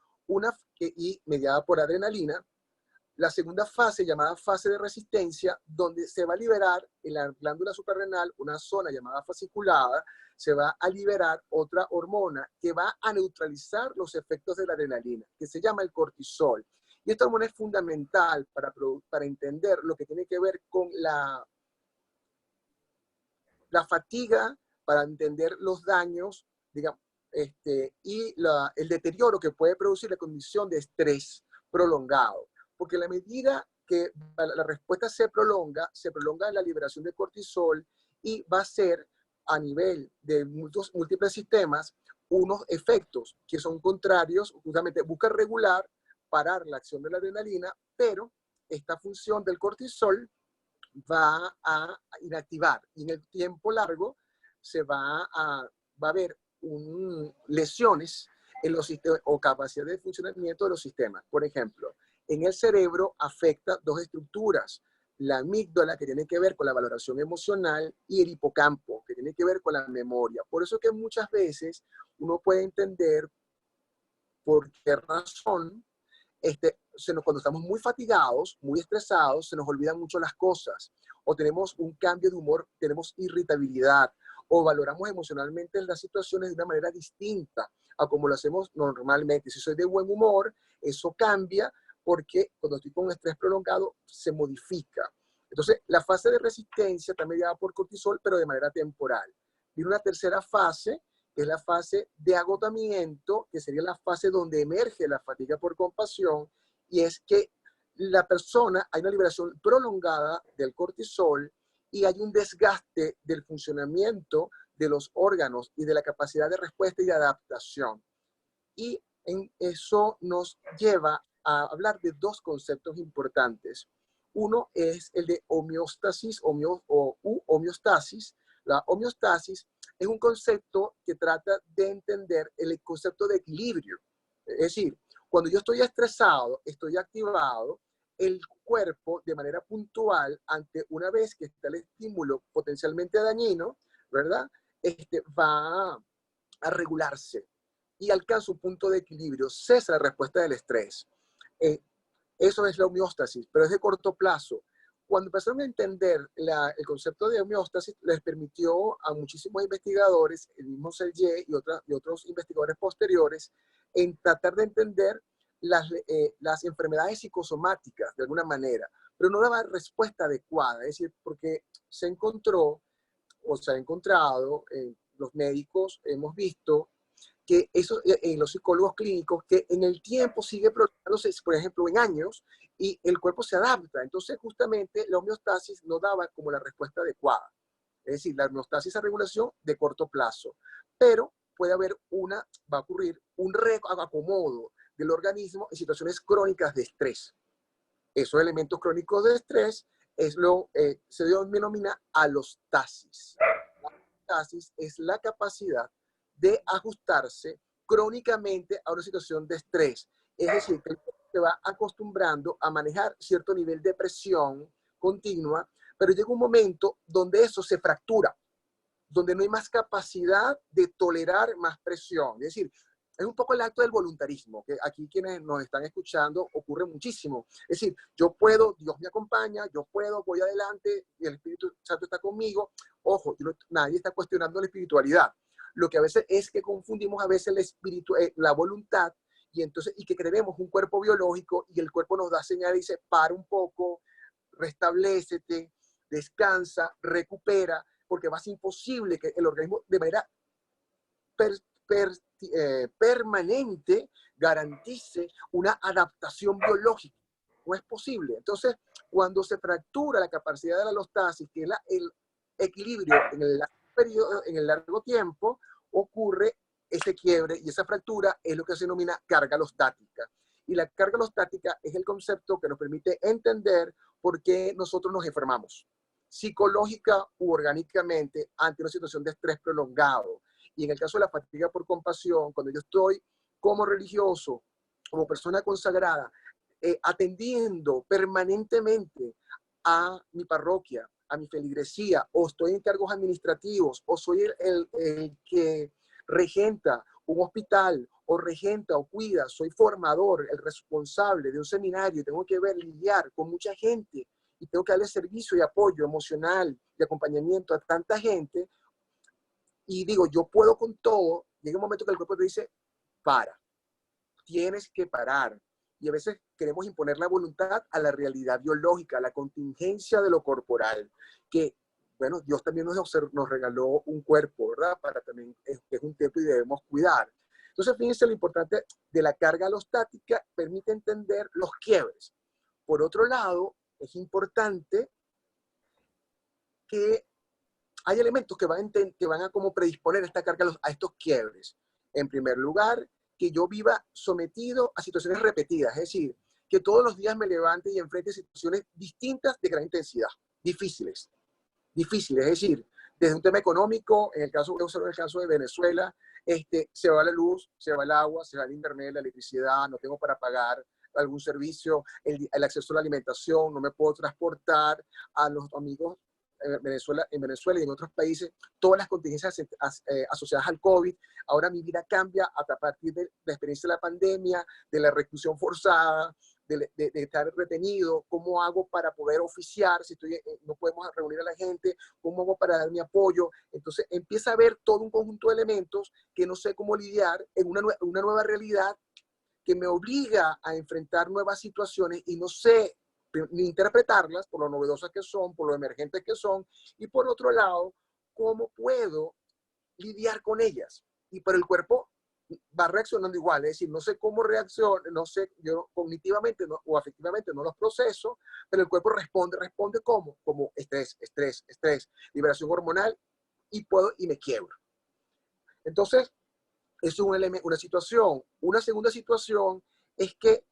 y mediada por adrenalina. La segunda fase, llamada fase de resistencia, donde se va a liberar en la glándula suprarrenal una zona llamada fasciculada, se va a liberar otra hormona que va a neutralizar los efectos de la adrenalina, que se llama el cortisol. Y esta hormona es fundamental para entender lo que tiene que ver con la fatiga para entender los daños, digamos, y el deterioro que puede producir la condición de estrés prolongado. Porque a la medida que la respuesta se prolonga la liberación de cortisol y va a ser a nivel de múltiples sistemas unos efectos que son contrarios, justamente busca regular, parar la acción de la adrenalina, pero esta función del cortisol va a inactivar y en el tiempo largo va a haber lesiones en los sistemas o capacidad de funcionamiento de los sistemas. Por ejemplo, en el cerebro afecta dos estructuras: la amígdala, que tiene que ver con la valoración emocional, y el hipocampo, que tiene que ver con la memoria. Por eso que muchas veces uno puede entender por qué razón cuando estamos muy fatigados, muy estresados, se nos olvidan mucho las cosas, o tenemos un cambio de humor, tenemos irritabilidad, o valoramos emocionalmente las situaciones de una manera distinta a como lo hacemos normalmente. Si soy de buen humor, eso cambia porque cuando estoy con estrés prolongado se modifica. Entonces, la fase de resistencia está mediada por cortisol, pero de manera temporal. Y una tercera fase, que es la fase de agotamiento, que sería la fase donde emerge la fatiga por compasión, y es que la persona, hay una liberación prolongada del cortisol y hay un desgaste del funcionamiento de los órganos y de la capacidad de respuesta y de adaptación. Y eso nos lleva a hablar de dos conceptos importantes. Uno es el de homeostasis o homeostasis. La homeostasis es un concepto que trata de entender el concepto de equilibrio. Es decir, cuando yo estoy estresado, estoy activado, el cuerpo de manera puntual, ante una vez que está el estímulo potencialmente dañino, ¿verdad? Va a regularse y alcanza un punto de equilibrio, cesa la respuesta del estrés. Eso es la homeostasis, pero es de corto plazo. Cuando empezaron a entender el concepto de homeostasis, les permitió a muchísimos investigadores, el mismo Selye y otros investigadores posteriores, en tratar de entender las enfermedades psicosomáticas de alguna manera, pero no daba respuesta adecuada, es decir, porque se encontró o se ha encontrado, los médicos hemos visto que eso en los psicólogos clínicos, que en el tiempo sigue prolongándose, por ejemplo, en años, y el cuerpo se adapta. Entonces, justamente, la homeostasis no daba como la respuesta adecuada. Es decir, la homeostasis es regulación de corto plazo, pero va a ocurrir un reacomodo del organismo en situaciones crónicas de estrés. Esos elementos crónicos de estrés se denomina alostasis. La alostasis es la capacidad de ajustarse crónicamente a una situación de estrés. Es decir, que el cuerpo se va acostumbrando a manejar cierto nivel de presión continua, pero llega un momento donde eso se fractura, donde no hay más capacidad de tolerar más presión. Es decir, es un poco el acto del voluntarismo, que aquí quienes nos están escuchando ocurre muchísimo. Es decir, yo puedo, Dios me acompaña, yo puedo, voy adelante, y el Espíritu Santo está conmigo. Ojo, nadie está cuestionando la espiritualidad. Lo que a veces es que confundimos a veces la voluntad, y que creemos un cuerpo biológico, y el cuerpo nos da señal y dice, para un poco, restablécete, descansa, recupera, porque va a ser imposible que el organismo de manera permanente garantice una adaptación biológica. No es posible. Entonces, cuando se fractura la capacidad de la alostasis, que es el equilibrio en el largo tiempo, ocurre ese quiebre, y esa fractura es lo que se denomina carga alostática. Y la carga alostática es el concepto que nos permite entender por qué nosotros nos enfermamos, psicológica u orgánicamente, ante una situación de estrés prolongado. Y en el caso de la fatiga por compasión, cuando yo estoy como religioso, como persona consagrada, atendiendo permanentemente a mi parroquia, a mi feligresía, o estoy en cargos administrativos, o soy el que regenta un hospital, o regenta o cuida, soy formador, el responsable de un seminario, tengo que lidiar con mucha gente, y tengo que darle servicio y apoyo emocional y acompañamiento a tanta gente, y digo, yo puedo con todo, llega un momento que el cuerpo te dice, para, tienes que parar. Y a veces queremos imponer la voluntad a la realidad biológica, a la contingencia de lo corporal, que bueno, Dios también nos regaló un cuerpo, ¿verdad? Para también, que es un templo y debemos cuidar. Entonces, fíjense lo importante de la carga alostática, permite entender los quiebres. Por otro lado, es importante que hay elementos que van a como predisponer esta carga a estos quiebres. En primer lugar, que yo viva sometido a situaciones repetidas, es decir, que todos los días me levante y enfrente situaciones distintas de gran intensidad, difíciles, es decir, desde un tema económico, en el caso de Venezuela, se va la luz, se va el agua, se va el internet, la electricidad, no tengo para pagar algún servicio, el acceso a la alimentación, no me puedo transportar a los amigos en Venezuela y en otros países, todas las contingencias asociadas al COVID. Ahora mi vida cambia a partir de la experiencia de la pandemia, de la reclusión forzada, de estar retenido. ¿Cómo hago para poder oficiar si no podemos reunir a la gente? ¿Cómo hago para dar mi apoyo? Entonces empieza a haber todo un conjunto de elementos que no sé cómo lidiar en una nueva realidad que me obliga a enfrentar nuevas situaciones y no sé ni interpretarlas por lo novedosas que son, por lo emergentes que son, y por otro lado, cómo puedo lidiar con ellas. Y por el cuerpo va reaccionando igual, es decir, no sé cómo reacciona, no sé, yo cognitivamente o afectivamente no los proceso, pero el cuerpo responde como estrés, liberación hormonal, y me quiebro. Entonces, eso es un elemento, una situación. Una segunda situación es que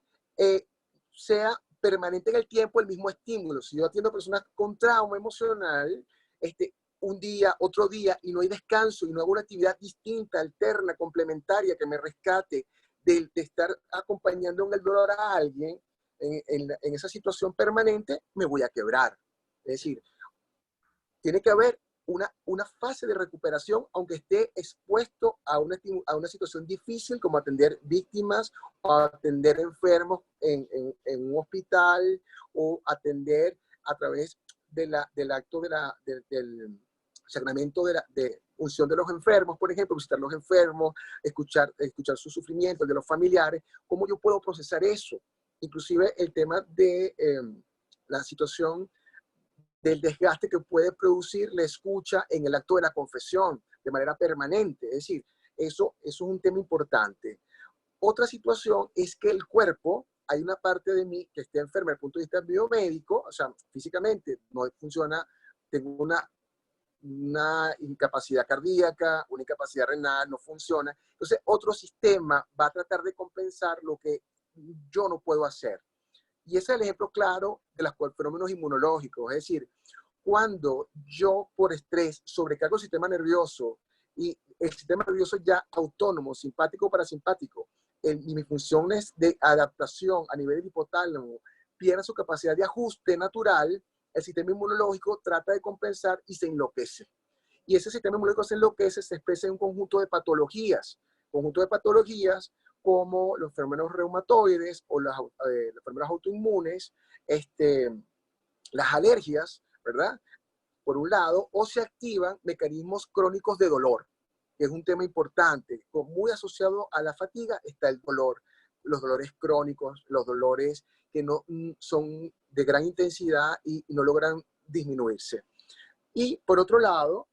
sea permanente en el tiempo el mismo estímulo. Si yo atiendo a personas con trauma emocional, un día, otro día, y no hay descanso, y no hago una actividad distinta, alterna, complementaria, que me rescate de estar acompañando en el dolor a alguien en esa situación permanente, me voy a quebrar. Es decir, tiene que haber una fase de recuperación, aunque esté expuesto a una situación difícil, como atender víctimas o atender enfermos en un hospital, o atender a través del acto del sacramento de unción de los enfermos, por ejemplo, visitar a los enfermos, escuchar sus sufrimientos de los familiares. ¿Cómo yo puedo procesar eso? Inclusive el tema de la situación del desgaste que puede producir la escucha en el acto de la confesión de manera permanente. Es decir, eso es un tema importante. Otra situación es que el cuerpo, hay una parte de mí que esté enferma desde el punto de vista biomédico, o sea, físicamente no funciona, tengo una incapacidad cardíaca, una incapacidad renal, no funciona. Entonces, otro sistema va a tratar de compensar lo que yo no puedo hacer. Y ese es el ejemplo claro de los fenómenos inmunológicos. Es decir, cuando yo por estrés sobrecargo el sistema nervioso, y el sistema nervioso ya autónomo, simpático o parasimpático, y mis funciones de adaptación a nivel del hipotálamo pierden su capacidad de ajuste natural, el sistema inmunológico trata de compensar y se enloquece. Y ese sistema inmunológico se enloquece, se expresa en un conjunto de patologías como los fenómenos reumatoides o las enfermedades autoinmunes, las alergias, ¿verdad? Por un lado, o se activan mecanismos crónicos de dolor, que es un tema importante. Muy asociado a la fatiga está el dolor, los dolores crónicos, los dolores que no son de gran intensidad y no logran disminuirse. Y por otro lado,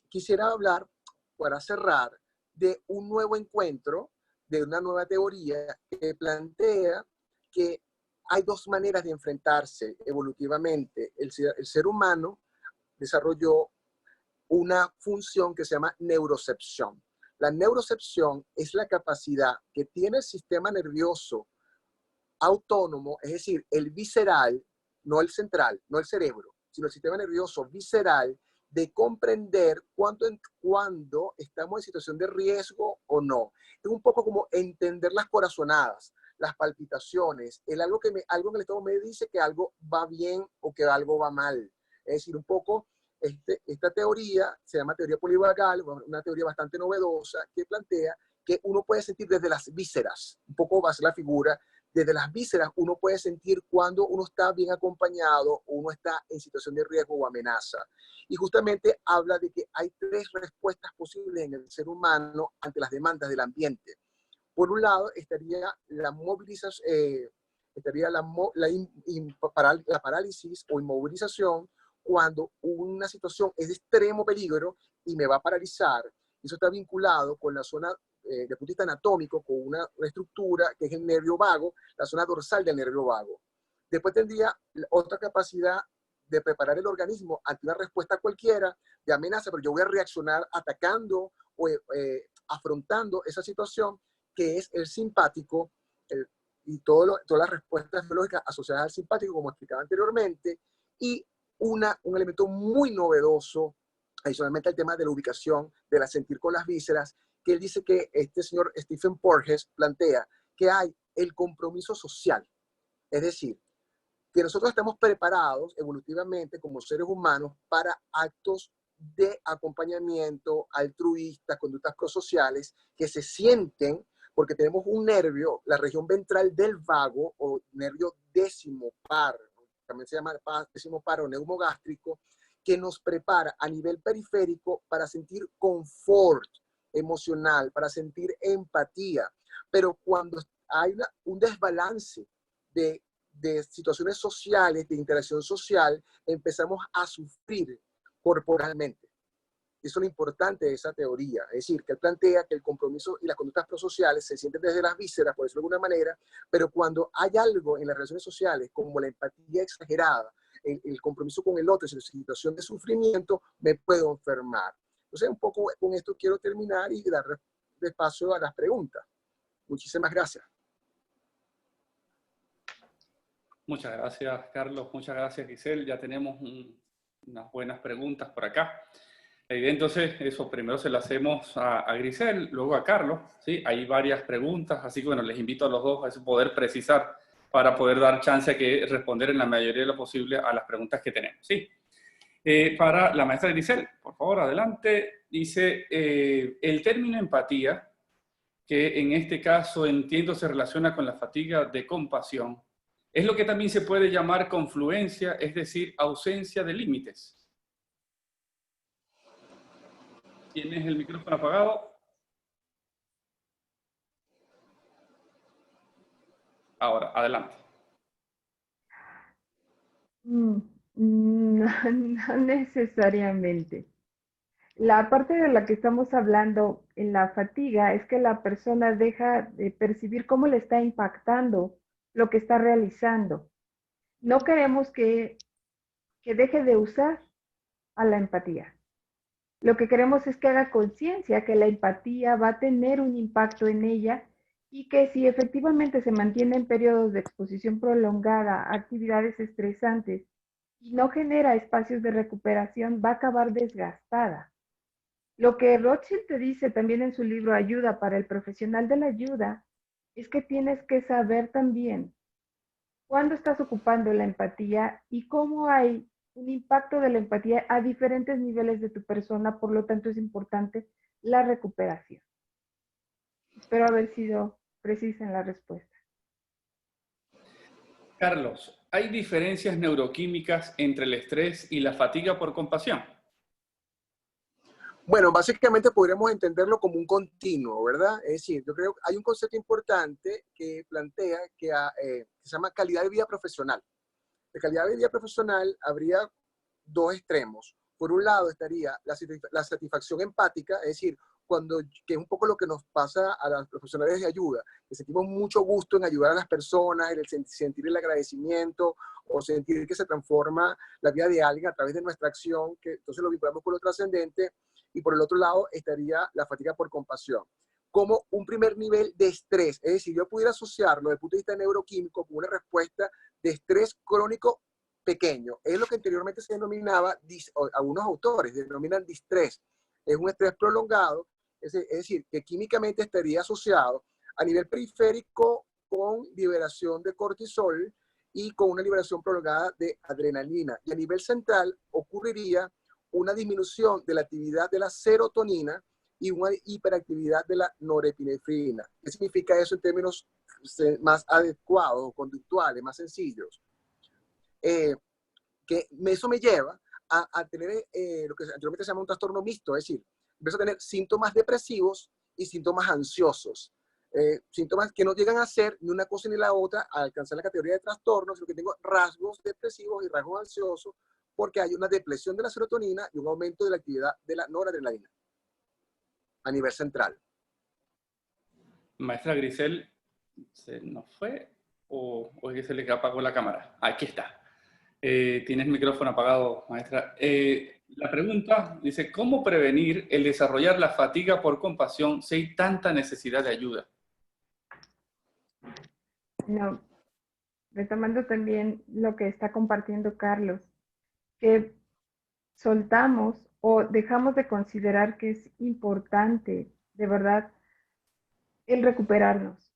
quisiera hablar, para cerrar, de un nuevo encuentro, de una nueva teoría que plantea que hay dos maneras de enfrentarse evolutivamente. El ser humano desarrolló una función que se llama neurocepción. La neurocepción es la capacidad que tiene el sistema nervioso autónomo, es decir, el visceral, no el central, no el cerebro, sino el sistema nervioso visceral, de comprender cuándo estamos en situación de riesgo o no. Es un poco como entender las corazonadas, las palpitaciones, algo en el estómago me dice que algo va bien o que algo va mal. Es decir, un poco esta teoría se llama teoría polivagal, una teoría bastante novedosa que plantea que uno puede sentir desde las vísceras, un poco va a ser la figura. Desde las vísceras uno puede sentir cuando uno está bien acompañado o uno está en situación de riesgo o amenaza. Y justamente habla de que hay tres respuestas posibles en el ser humano ante las demandas del ambiente. Por un lado estaría la movilización, estaría la parálisis o inmovilización, cuando una situación es de extremo peligro y me va a paralizar. Eso está vinculado con la zona, de punto de vista anatómico, con una estructura que es el nervio vago, la zona dorsal del nervio vago. Después tendría otra capacidad de preparar el organismo ante una respuesta cualquiera de amenaza, pero yo voy a reaccionar atacando o afrontando esa situación, que es el simpático, y todas las respuestas biológicas asociadas al simpático, como explicaba anteriormente, y un elemento muy novedoso, adicionalmente al tema de la ubicación, del asentir con las vísceras, que él dice que este señor Stephen Porges plantea que hay el compromiso social. Es decir, que nosotros estamos preparados evolutivamente como seres humanos para actos de acompañamiento altruistas, conductas prosociales, que se sienten porque tenemos un nervio, la región ventral del vago o nervio décimo par, también se llama décimo par o neumogástrico, que nos prepara a nivel periférico para sentir confort emocional, para sentir empatía. Pero cuando hay un desbalance de situaciones sociales, de interacción social, empezamos a sufrir corporalmente. Eso es lo importante de esa teoría. Es decir, que él plantea que el compromiso y las conductas prosociales se sienten desde las vísceras, por decirlo de alguna manera, pero cuando hay algo en las relaciones sociales, como la empatía exagerada, el compromiso con el otro, en situación de sufrimiento, me puedo enfermar. Entonces, un poco con esto quiero terminar y dar espacio a las preguntas. Muchísimas gracias. Muchas gracias, Carlos. Muchas gracias, Giselle. Ya tenemos unas buenas preguntas por acá. La idea, entonces, eso primero se lo hacemos a Grisel, luego a Carlos, ¿sí? Hay varias preguntas, así que bueno, les invito a los dos a eso poder precisar para poder dar chance a que responder en la mayoría de lo posible a las preguntas que tenemos, ¿sí? Para la maestra Grisel, por favor, adelante. Dice, el término empatía, que en este caso entiendo se relaciona con la fatiga de compasión, es lo que también se puede llamar confluencia, es decir, ausencia de límites. ¿Tienes el micrófono apagado? Ahora, adelante. No, no necesariamente. La parte de la que estamos hablando en la fatiga es que la persona deja de percibir cómo le está impactando lo que está realizando. No queremos que deje de usar a la empatía. Lo que queremos es que haga conciencia que la empatía va a tener un impacto en ella y que si efectivamente se mantiene en periodos de exposición prolongada a actividades estresantes y no genera espacios de recuperación, va a acabar desgastada. Lo que Rothschild te dice también en su libro Ayuda para el profesional de la ayuda es que tienes que saber también cuándo estás ocupando la empatía y cómo hay un impacto de la empatía a diferentes niveles de tu persona, por lo tanto es importante la recuperación. Espero haber sido precisa en la respuesta. Carlos, ¿hay diferencias neuroquímicas entre el estrés y la fatiga por compasión? Bueno, básicamente podríamos entenderlo como un continuo, ¿verdad? Es decir, yo creo que hay un concepto importante que plantea que se llama calidad de vida profesional. De calidad de vida profesional habría dos extremos. Por un lado estaría la satisfacción empática, es decir, que es un poco lo que nos pasa a los profesionales de ayuda, que sentimos mucho gusto en ayudar a las personas, en sentir el agradecimiento o sentir que se transforma la vida de alguien a través de nuestra acción, que entonces lo vinculamos con lo trascendente. Y por el otro lado estaría la fatiga por compasión, como un primer nivel de estrés. Es decir, yo pudiera asociarlo desde el punto de vista neuroquímico con una respuesta de estrés crónico pequeño. Es lo que anteriormente se denominaba, algunos autores denominan distrés. Es un estrés prolongado, es decir, que químicamente estaría asociado a nivel periférico con liberación de cortisol y con una liberación prolongada de adrenalina. Y a nivel central ocurriría una disminución de la actividad de la serotonina y una hiperactividad de la norepinefrina. ¿Qué significa eso en términos más adecuados, conductuales, más sencillos? Que eso me lleva a tener lo que anteriormente se llama un trastorno mixto, es decir, empiezo a tener síntomas depresivos y síntomas ansiosos. Síntomas que no llegan a ser ni una cosa ni la otra, a alcanzar la categoría de trastorno, sino que tengo rasgos depresivos y rasgos ansiosos porque hay una depresión de la serotonina y un aumento de la actividad de la noradrenalina a nivel central. Maestra Grisel, ¿se nos fue o es que se le apagó la cámara? Aquí está. Tienes el micrófono apagado, maestra. La pregunta dice, ¿cómo prevenir el desarrollar la fatiga por compasión si hay tanta necesidad de ayuda? No, retomando también lo que está compartiendo Carlos, que soltamos o dejamos de considerar que es importante, de verdad, el recuperarnos,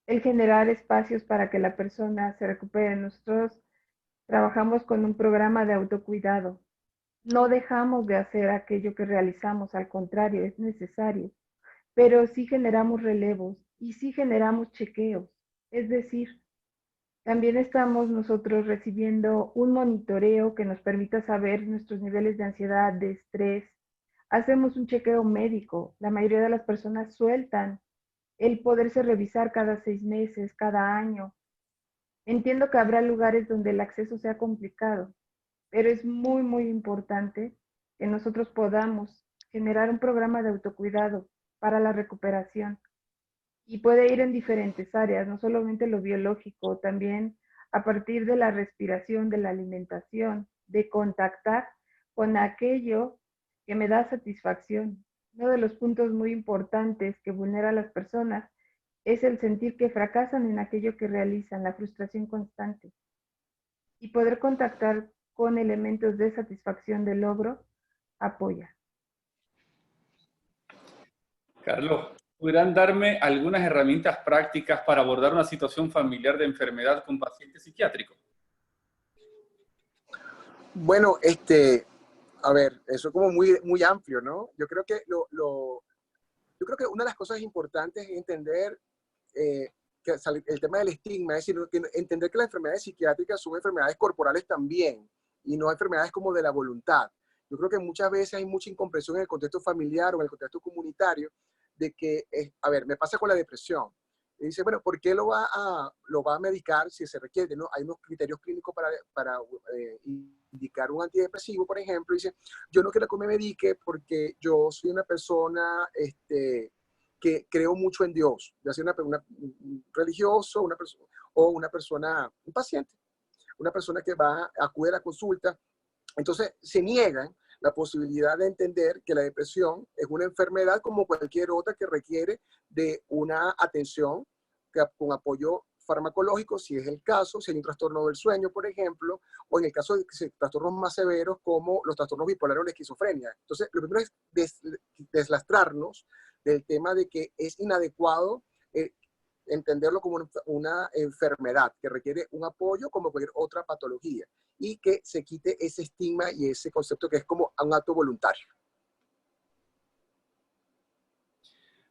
el generar espacios para que la persona se recupere. Nosotros trabajamos con un programa de autocuidado. No dejamos de hacer aquello que realizamos, al contrario, es necesario, pero sí generamos relevos y sí generamos chequeos. Es decir, también estamos nosotros recibiendo un monitoreo que nos permita saber nuestros niveles de ansiedad, de estrés. Hacemos un chequeo médico. La mayoría de las personas sueltan el poderse revisar cada 6 meses, cada año. Entiendo que habrá lugares donde el acceso sea complicado, pero es muy, muy importante que nosotros podamos generar un programa de autocuidado para la recuperación. Y puede ir en diferentes áreas, no solamente lo biológico, también a partir de la respiración, de la alimentación, de contactar con aquello que me da satisfacción. Uno de los puntos muy importantes que vulnera a las personas es el sentir que fracasan en aquello que realizan, la frustración constante. Y poder contactar con elementos de satisfacción de logro apoya. Carlos, ¿podrán darme algunas herramientas prácticas para abordar una situación familiar de enfermedad con pacientes psiquiátricos? Bueno, a ver, eso es como muy amplio, ¿no? Yo creo que yo creo que una de las cosas importantes es entender que el tema del estigma, es decir, entender que las enfermedades psiquiátricas son enfermedades corporales también y no enfermedades como de la voluntad. Yo creo que muchas veces hay mucha incomprensión en el contexto familiar o en el contexto comunitario de que, a ver, me pasa con la depresión. Y dice, bueno, ¿por qué lo va a medicar si se requiere? ¿No? Hay unos criterios clínicos para indicar un antidepresivo, por ejemplo. Dice, yo no quiero que me medique porque yo soy una persona que creo mucho en Dios, ya sea un religioso, una persona, un paciente, una persona que acude a la consulta. Entonces se niegan la posibilidad de entender que la depresión es una enfermedad como cualquier otra que requiere de una atención con apoyo farmacológico, si es el caso, si hay un trastorno del sueño, por ejemplo, o en el caso de trastornos más severos como los trastornos bipolares o la esquizofrenia. Entonces, lo primero es deslastrarnos del tema de que es inadecuado entenderlo como una enfermedad que requiere un apoyo como cualquier otra patología y que se quite ese estigma y ese concepto que es como un acto voluntario.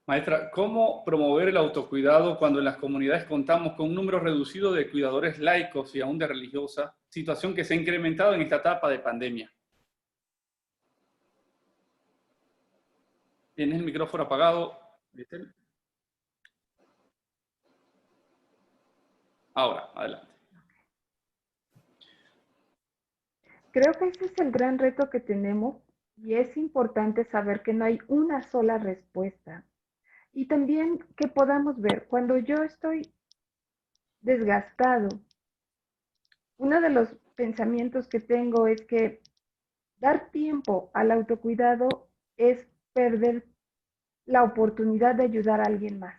Maestra, ¿cómo promover el autocuidado cuando en las comunidades contamos con un número reducido de cuidadores laicos y aún de religiosas, situación que se ha incrementado en esta etapa de pandemia? ¿Tienes el micrófono apagado, Grisel? Ahora, adelante. Creo que ese es el gran reto que tenemos y es importante saber que no hay una sola respuesta. Y también que podamos ver, cuando yo estoy desgastado, uno de los pensamientos que tengo es que dar tiempo al autocuidado es perder la oportunidad de ayudar a alguien más.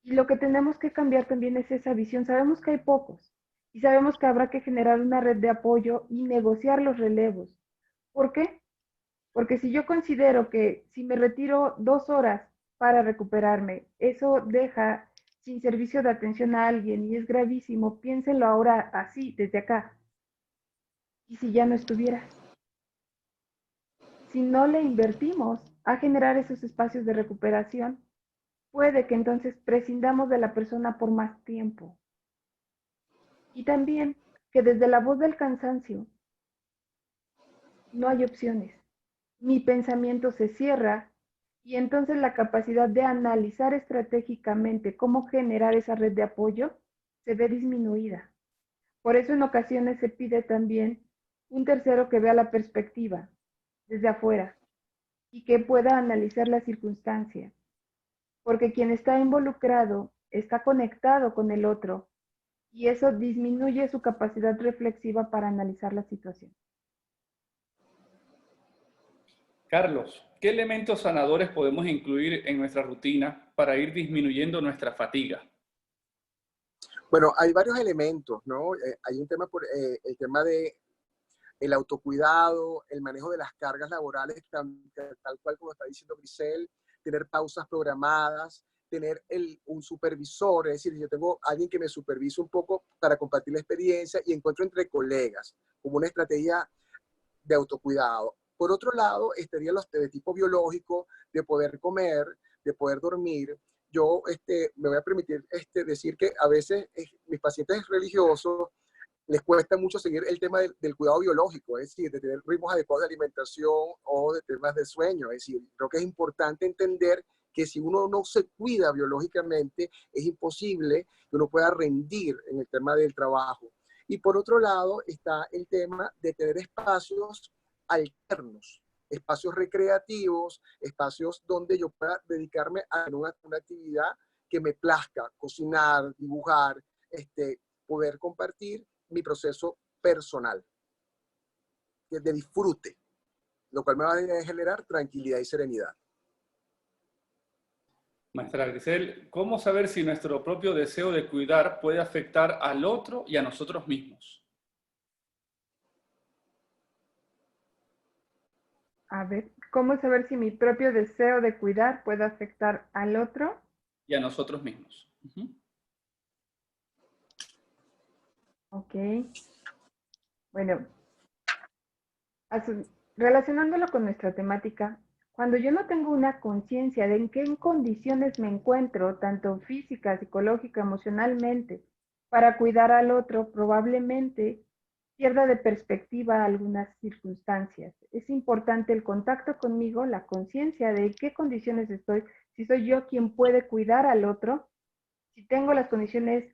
Y lo que tenemos que cambiar también es esa visión. Sabemos que hay pocos y sabemos que habrá que generar una red de apoyo y negociar los relevos. ¿Por qué? Porque si yo considero que si me retiro 2 horas para recuperarme, eso deja sin servicio de atención a alguien y es gravísimo, piénsenlo ahora así, desde acá. ¿Y si ya no estuviera? Si no le invertimos a generar esos espacios de recuperación, puede que entonces prescindamos de la persona por más tiempo. Y también que desde la voz del cansancio no hay opciones. Mi pensamiento se cierra y entonces la capacidad de analizar estratégicamente cómo generar esa red de apoyo se ve disminuida. Por eso en ocasiones se pide también Un tercero que vea la perspectiva desde afuera y que pueda analizar la circunstancia, porque quien está involucrado está conectado con el otro y eso disminuye su capacidad reflexiva para analizar la situación. Carlos, ¿qué elementos sanadores podemos incluir en nuestra rutina para ir disminuyendo nuestra fatiga? Bueno, hay varios elementos, ¿no? Hay un tema, el tema de el autocuidado, el manejo de las cargas laborales, tal cual como está diciendo Grisel, tener pausas programadas, tener un supervisor, es decir, yo tengo alguien que me supervise un poco para compartir la experiencia y encuentro entre colegas como una estrategia de autocuidado. Por otro lado, estarían los de tipo biológico, de poder comer, de poder dormir. Yo me voy a permitir decir que a veces mis pacientes religiosos les cuesta mucho seguir el tema del cuidado biológico, es decir, de tener ritmos adecuados de alimentación o de temas de sueño. Es decir, creo que es importante entender que si uno no se cuida biológicamente, es imposible que uno pueda rendir en el tema del trabajo. Y por otro lado está el tema de tener espacios alternos, espacios recreativos, espacios donde yo pueda dedicarme a una actividad que me plazca, cocinar, dibujar, poder compartir mi proceso personal, de disfrute, lo cual me va a generar tranquilidad y serenidad. Maestra Grisel, ¿cómo saber si nuestro propio deseo de cuidar puede afectar al otro y a nosotros mismos? A ver, ¿cómo saber si mi propio deseo de cuidar puede afectar al otro? Y a nosotros mismos. Ok. Bueno, relacionándolo con nuestra temática, cuando yo no tengo una conciencia de en qué condiciones me encuentro, tanto física, psicológica, emocionalmente, para cuidar al otro, probablemente pierda de perspectiva algunas circunstancias. Es importante el contacto conmigo, la conciencia de qué condiciones estoy, si soy yo quien puede cuidar al otro, si tengo las condiciones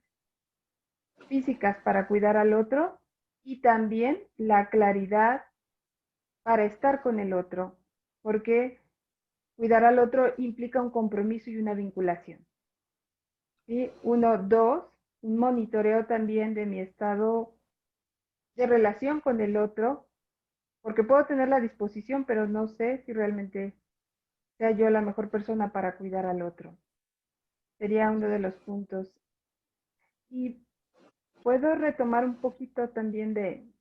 físicas para cuidar al otro y también la claridad para estar con el otro, porque cuidar al otro implica un compromiso y una vinculación. ¿Sí? Uno, dos, un monitoreo también de mi estado de relación con el otro, porque puedo tener la disposición, pero no sé si realmente sea yo la mejor persona para cuidar al otro. Sería uno de los puntos. Y puedo retomar un poquito también de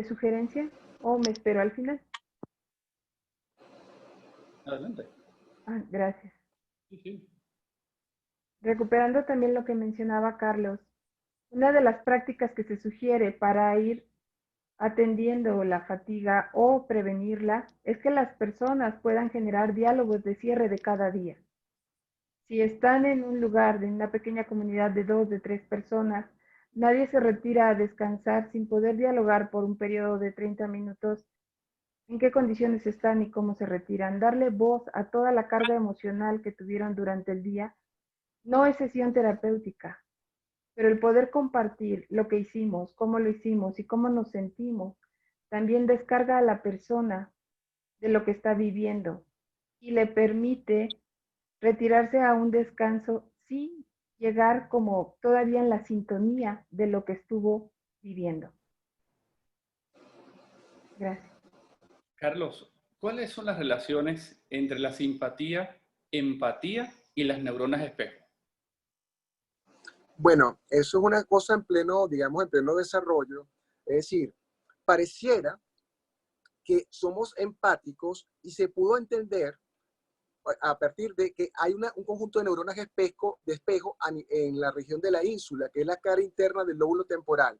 sugerencia o me espero al final. Adelante. Gracias. Sí, sí. Recuperando también lo que mencionaba Carlos, una de las prácticas que se sugiere para ir atendiendo la fatiga o prevenirla es que las personas puedan generar diálogos de cierre de cada día. Si están en un lugar de una pequeña comunidad de 2, de 3 personas, nadie se retira a descansar sin poder dialogar por un periodo de 30 minutos en qué condiciones están y cómo se retiran. Darle voz a toda la carga emocional que tuvieron durante el día no es sesión terapéutica, pero el poder compartir lo que hicimos, cómo lo hicimos y cómo nos sentimos, también descarga a la persona de lo que está viviendo y le permite retirarse a un descanso sin llegar como todavía en la sintonía de lo que estuvo viviendo. Gracias. Carlos, ¿cuáles son las relaciones entre la simpatía, empatía y las neuronas espejo? Bueno, eso es una cosa en pleno, digamos, en pleno desarrollo. Es decir, pareciera que somos empáticos y se pudo entender a partir de que hay un conjunto de neuronas de espejo en la región de la ínsula, que es la cara interna del lóbulo temporal,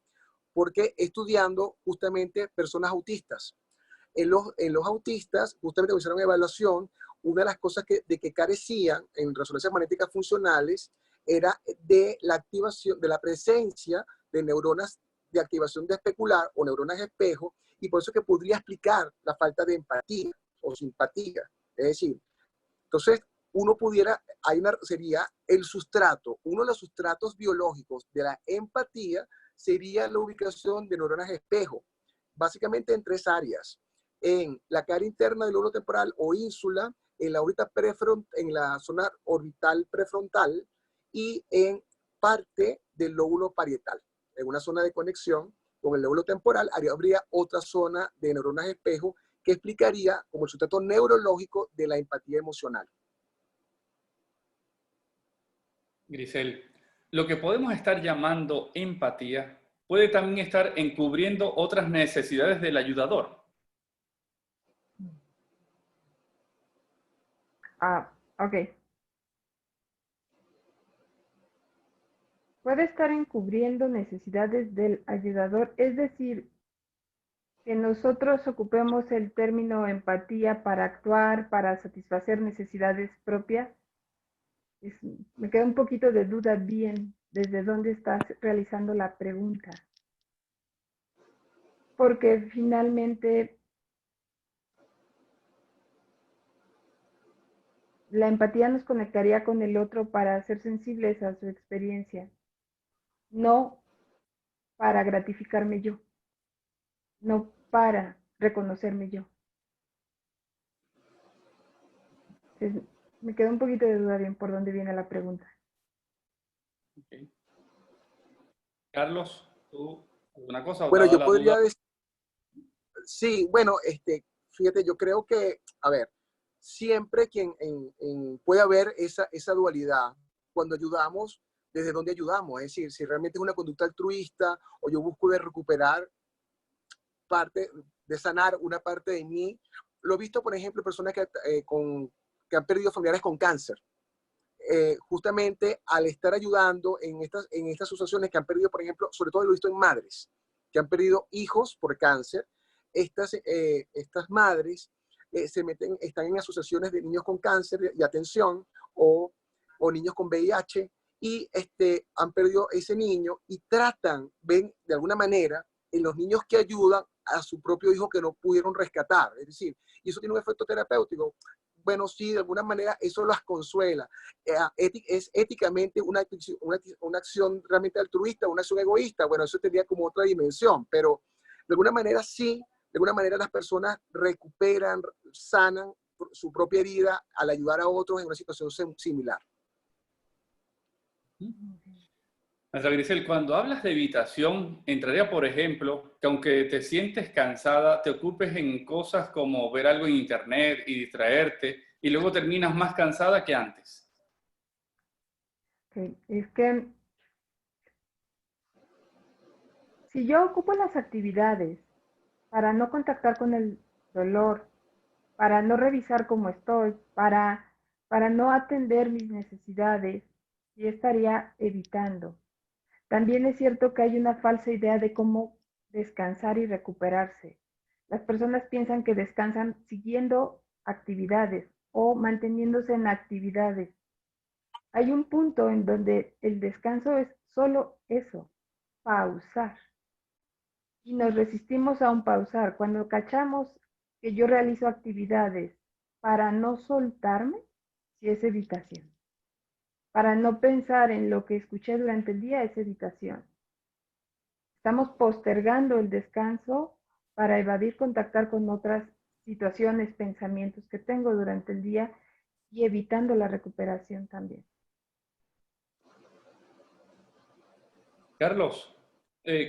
porque estudiando justamente personas autistas. En los autistas, justamente cuando hicieron evaluación, una de las cosas de que carecían en resonancias magnéticas funcionales era de la activación, de la presencia de neuronas de activación de especular o neuronas espejo, y por eso que podría explicar la falta de empatía o simpatía. Es decir, entonces, sería el sustrato, uno de los sustratos biológicos de la empatía sería la ubicación de neuronas espejo. básicamente en 3 áreas. En la cara interna del lóbulo temporal o ínsula, en la zona orbital prefrontal y en parte del lóbulo parietal. En una zona de conexión con el lóbulo temporal habría otra zona de neuronas espejo que explicaría como el sustrato neurológico de la empatía emocional. Grisel, lo que podemos estar llamando empatía puede también estar encubriendo otras necesidades del ayudador. Ok. Puede estar encubriendo necesidades del ayudador, es decir, que nosotros ocupemos el término empatía para actuar, para satisfacer necesidades propias. Me queda un poquito de duda bien desde dónde estás realizando la pregunta. Porque finalmente la empatía nos conectaría con el otro para ser sensibles a su experiencia, no para gratificarme yo, no para reconocerme yo. Entonces, me queda un poquito de duda bien por dónde viene la pregunta. Okay. Carlos, ¿tú alguna cosa? Bueno, yo la podría duda? decir, sí, bueno, fíjate, yo creo que, a ver, siempre puede haber esa dualidad cuando ayudamos, desde dónde ayudamos, es decir, si realmente es una conducta altruista o yo busco de recuperar parte, de sanar una parte de mí. Lo he visto, por ejemplo, personas que han perdido familiares con cáncer. Justamente al estar ayudando en estas asociaciones que han perdido, por ejemplo, sobre todo lo he visto en madres, que han perdido hijos por cáncer, estas madres están en asociaciones de niños con cáncer y atención o niños con VIH y han perdido ese niño y ven de alguna manera en los niños que ayudan a su propio hijo que no pudieron rescatar. Es decir, y eso tiene un efecto terapéutico. Bueno, sí, de alguna manera eso las consuela. Es éticamente una acción realmente altruista, una acción egoísta. Bueno, eso tendría como otra dimensión, pero de alguna manera sí, de alguna manera las personas recuperan, sanan su propia herida al ayudar a otros en una situación similar. Maestra Grisel, cuando hablas de evitación, entraría, por ejemplo, que aunque te sientes cansada, te ocupes en cosas como ver algo en internet y distraerte, y luego terminas más cansada que antes. Okay. Es que si yo ocupo las actividades para no contactar con el dolor, para no revisar cómo estoy, para no atender mis necesidades, yo estaría evitando. También es cierto que hay una falsa idea de cómo descansar y recuperarse. Las personas piensan que descansan siguiendo actividades o manteniéndose en actividades. Hay un punto en donde el descanso es solo eso, pausar. Y nos resistimos a un pausar. Cuando cachamos que yo realizo actividades para no soltarme, si es evitación. Para no pensar en lo que escuché durante el día, es evitación. Estamos postergando el descanso para evadir contactar con otras situaciones, pensamientos que tengo durante el día y evitando la recuperación también. Carlos,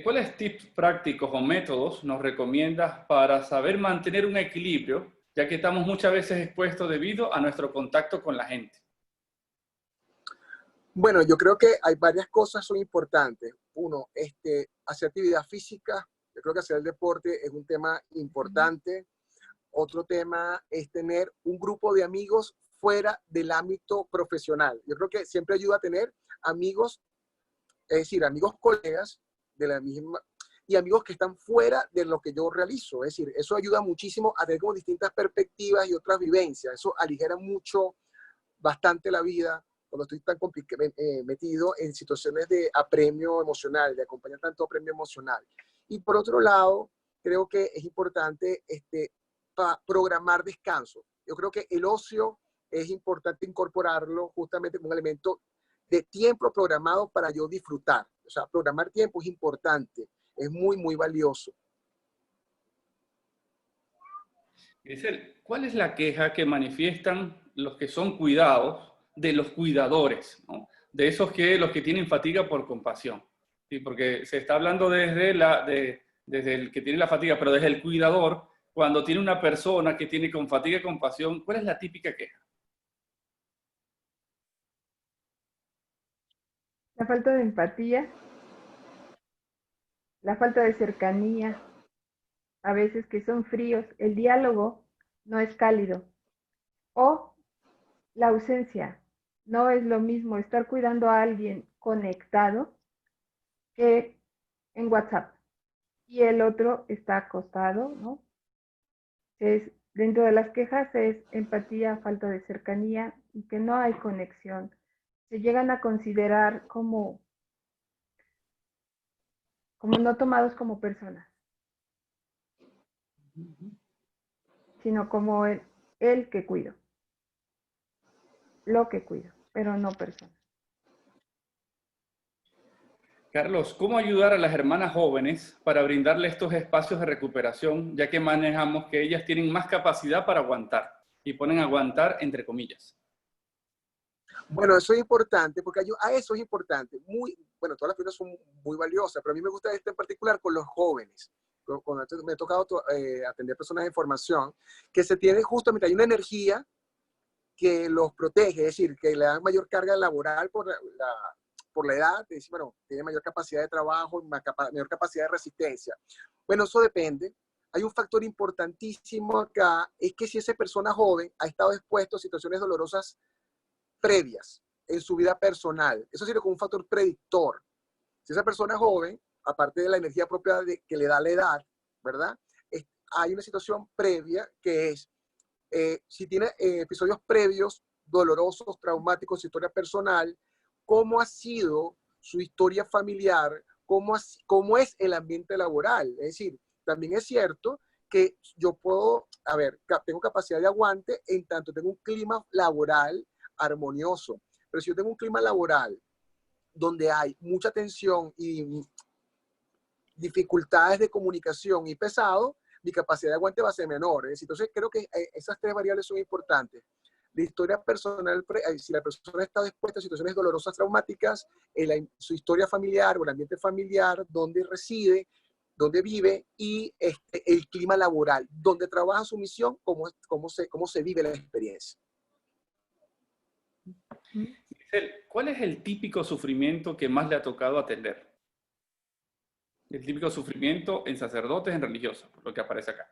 ¿cuáles tips prácticos o métodos nos recomiendas para saber mantener un equilibrio, ya que estamos muchas veces expuestos debido a nuestro contacto con la gente? Bueno, yo creo que hay varias cosas son importantes. Uno, hacer actividad física. Yo creo que hacer el deporte es un tema importante. Otro tema es tener un grupo de amigos fuera del ámbito profesional. Yo creo que siempre ayuda a tener amigos, es decir, amigos colegas de la misma y amigos que están fuera de lo que yo realizo. Es decir, eso ayuda muchísimo a tener como distintas perspectivas y otras vivencias. Eso aligera mucho, bastante la vida cuando estoy tan metido en situaciones de apremio emocional, de acompañar tanto apremio emocional. Y por otro lado, creo que es importante programar descanso. Yo creo que el ocio es importante incorporarlo justamente como un elemento de tiempo programado para yo disfrutar. O sea, programar tiempo es importante, es muy, muy valioso. Giselle, ¿cuál es la queja que manifiestan los que son cuidados de los cuidadores, ¿no? De esos que los que tienen fatiga por compasión? ¿Sí? Porque se está hablando desde el que tiene la fatiga, pero desde el cuidador, cuando tiene una persona que tiene con fatiga y compasión, ¿cuál es la típica queja? La falta de empatía, la falta de cercanía, a veces que son fríos, el diálogo no es cálido, o la ausencia. No es lo mismo estar cuidando a alguien conectado que en WhatsApp y el otro está acostado, ¿no? Dentro de las quejas es empatía, falta de cercanía y que no hay conexión. Se llegan a considerar como no tomados como personas, sino como el que cuido, lo que cuido, pero no personas. Carlos, ¿cómo ayudar a las hermanas jóvenes para brindarle estos espacios de recuperación, ya que manejamos que ellas tienen más capacidad para aguantar y ponen aguantar entre comillas? Bueno, eso es importante, porque eso es importante. Bueno, todas las personas son muy valiosas, pero a mí me gusta en particular con los jóvenes. Cuando me ha tocado atender personas en formación, que se tiene justamente, hay una energía que los protege, es decir, que le dan mayor carga laboral por la edad, es decir, bueno, tiene mayor capacidad de trabajo, mayor capacidad de resistencia. Bueno, eso depende. Hay un factor importantísimo acá, es que si esa persona joven ha estado expuesto a situaciones dolorosas previas en su vida personal, eso sirve como un factor predictor. Si esa persona es joven, aparte de la energía propia que le da la edad, ¿verdad? Hay una situación previa que es, si tiene episodios previos dolorosos, traumáticos, su historia personal, cómo ha sido su historia familiar, cómo es el ambiente laboral. Es decir, también es cierto que yo puedo, tengo capacidad de aguante en tanto tengo un clima laboral armonioso. Pero si yo tengo un clima laboral donde hay mucha tensión y dificultades de comunicación y pesado, mi capacidad de aguante va a ser menor. Entonces creo que esas tres variables son importantes. La historia personal, si la persona está expuesta a situaciones dolorosas, traumáticas, su historia familiar o el ambiente familiar, donde reside, donde vive, y el clima laboral, donde trabaja su misión, cómo se vive la experiencia. Giselle, ¿cuál es el típico sufrimiento que más le ha tocado atender? El típico sufrimiento en sacerdotes, en religiosos, por lo que aparece acá.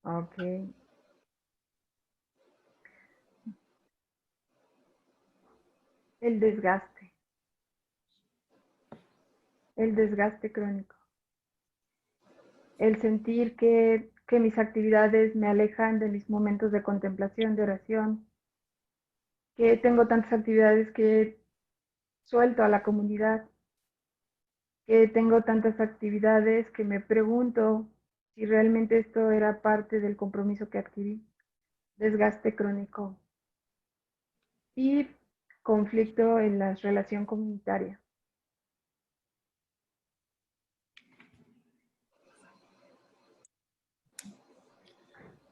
Ok. El desgaste crónico. El sentir que mis actividades me alejan de mis momentos de contemplación, de oración, que tengo tantas actividades que suelto a la comunidad, que tengo tantas actividades que me pregunto si realmente esto era parte del compromiso que adquirí. Desgaste crónico y conflicto en la relación comunitaria.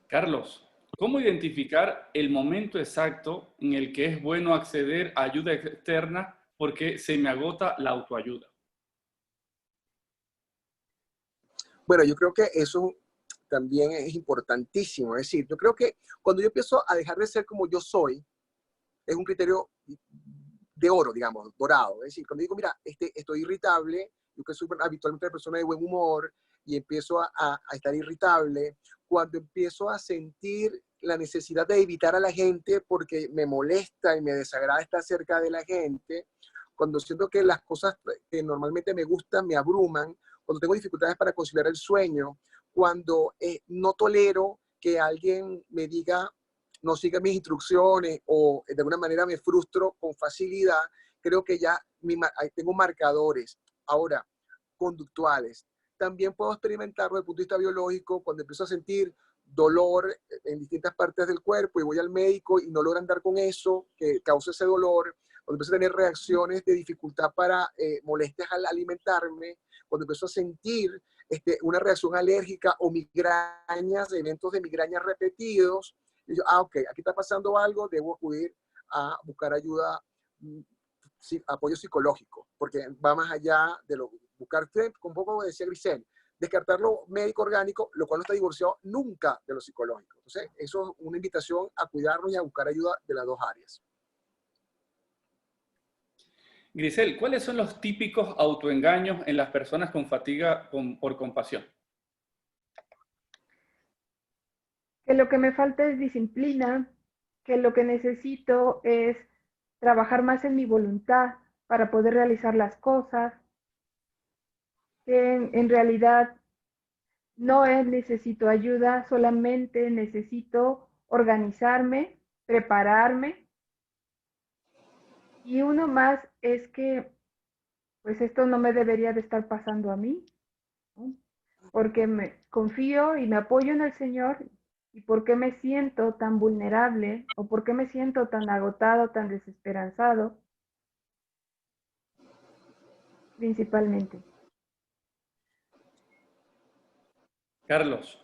Carlos, ¿cómo identificar el momento exacto en el que es bueno acceder a ayuda externa porque se me agota la autoayuda? Bueno, yo creo que eso también es importantísimo. Es decir, yo creo que cuando yo empiezo a dejar de ser como yo soy, es un criterio de oro, digamos, dorado. Es decir, cuando digo, mira, estoy irritable, yo que soy habitualmente una persona de buen humor y empiezo a estar irritable, cuando empiezo a sentir la necesidad de evitar a la gente porque me molesta y me desagrada estar cerca de la gente, cuando siento que las cosas que normalmente me gustan me abruman, cuando tengo dificultades para conciliar el sueño, cuando no tolero que alguien me diga no siga mis instrucciones o de alguna manera me frustro con facilidad, creo que ya tengo marcadores. Ahora, conductuales. También puedo experimentarlo desde el punto de vista biológico cuando empiezo a sentir dolor en distintas partes del cuerpo y voy al médico y no logro andar con eso que causa ese dolor, cuando empiezo a tener reacciones de dificultad para molestias al alimentarme, cuando empiezo a sentir una reacción alérgica o migrañas, eventos de migrañas repetidos. Y yo, ok, aquí está pasando algo, debo acudir a buscar ayuda, apoyo psicológico, porque va más allá de lo buscar, un poco como decía Grisel, descartar lo médico orgánico, lo cual no está divorciado nunca de lo psicológico. Entonces, eso es una invitación a cuidarnos y a buscar ayuda de las dos áreas. Grisel, ¿cuáles son los típicos autoengaños en las personas con fatiga por compasión? Que lo que me falta es disciplina, que lo que necesito es trabajar más en mi voluntad para poder realizar las cosas, que en realidad no necesito ayuda, solamente necesito organizarme, prepararme. Y uno más es que, pues esto no me debería de estar pasando a mí, ¿no? Porque me confío y me apoyo en el Señor. ¿Y por qué me siento tan vulnerable? ¿O por qué me siento tan agotado, tan desesperanzado? Principalmente. Carlos,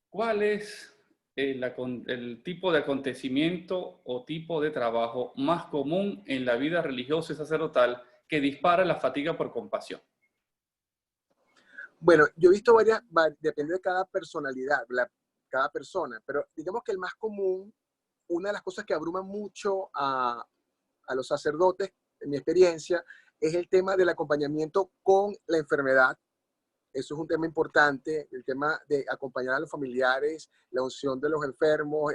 ¿cuál es el tipo de acontecimiento o tipo de trabajo más común en la vida religiosa y sacerdotal que dispara la fatiga por compasión? Bueno, yo he visto depende de cada personalidad, cada persona, pero digamos que el más común, una de las cosas que abruma mucho a los sacerdotes, en mi experiencia, es el tema del acompañamiento con la enfermedad. Eso es un tema importante, el tema de acompañar a los familiares, la unción de los enfermos,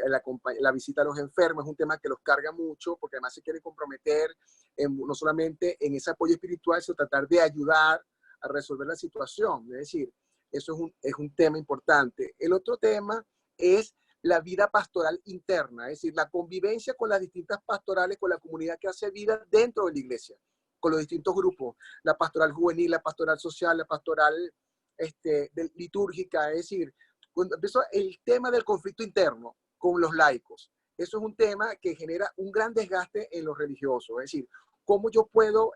la visita a los enfermos, es un tema que los carga mucho, porque además se quieren comprometer no solamente en ese apoyo espiritual, sino tratar de ayudar a resolver la situación. Es decir, eso es un tema importante. El otro tema es la vida pastoral interna, es decir, la convivencia con las distintas pastorales, con la comunidad que hace vida dentro de la iglesia, con los distintos grupos, la pastoral juvenil, la pastoral social, la pastoral litúrgica, es decir, cuando empezó el tema del conflicto interno con los laicos, eso es un tema que genera un gran desgaste en los religiosos, es decir, cómo yo puedo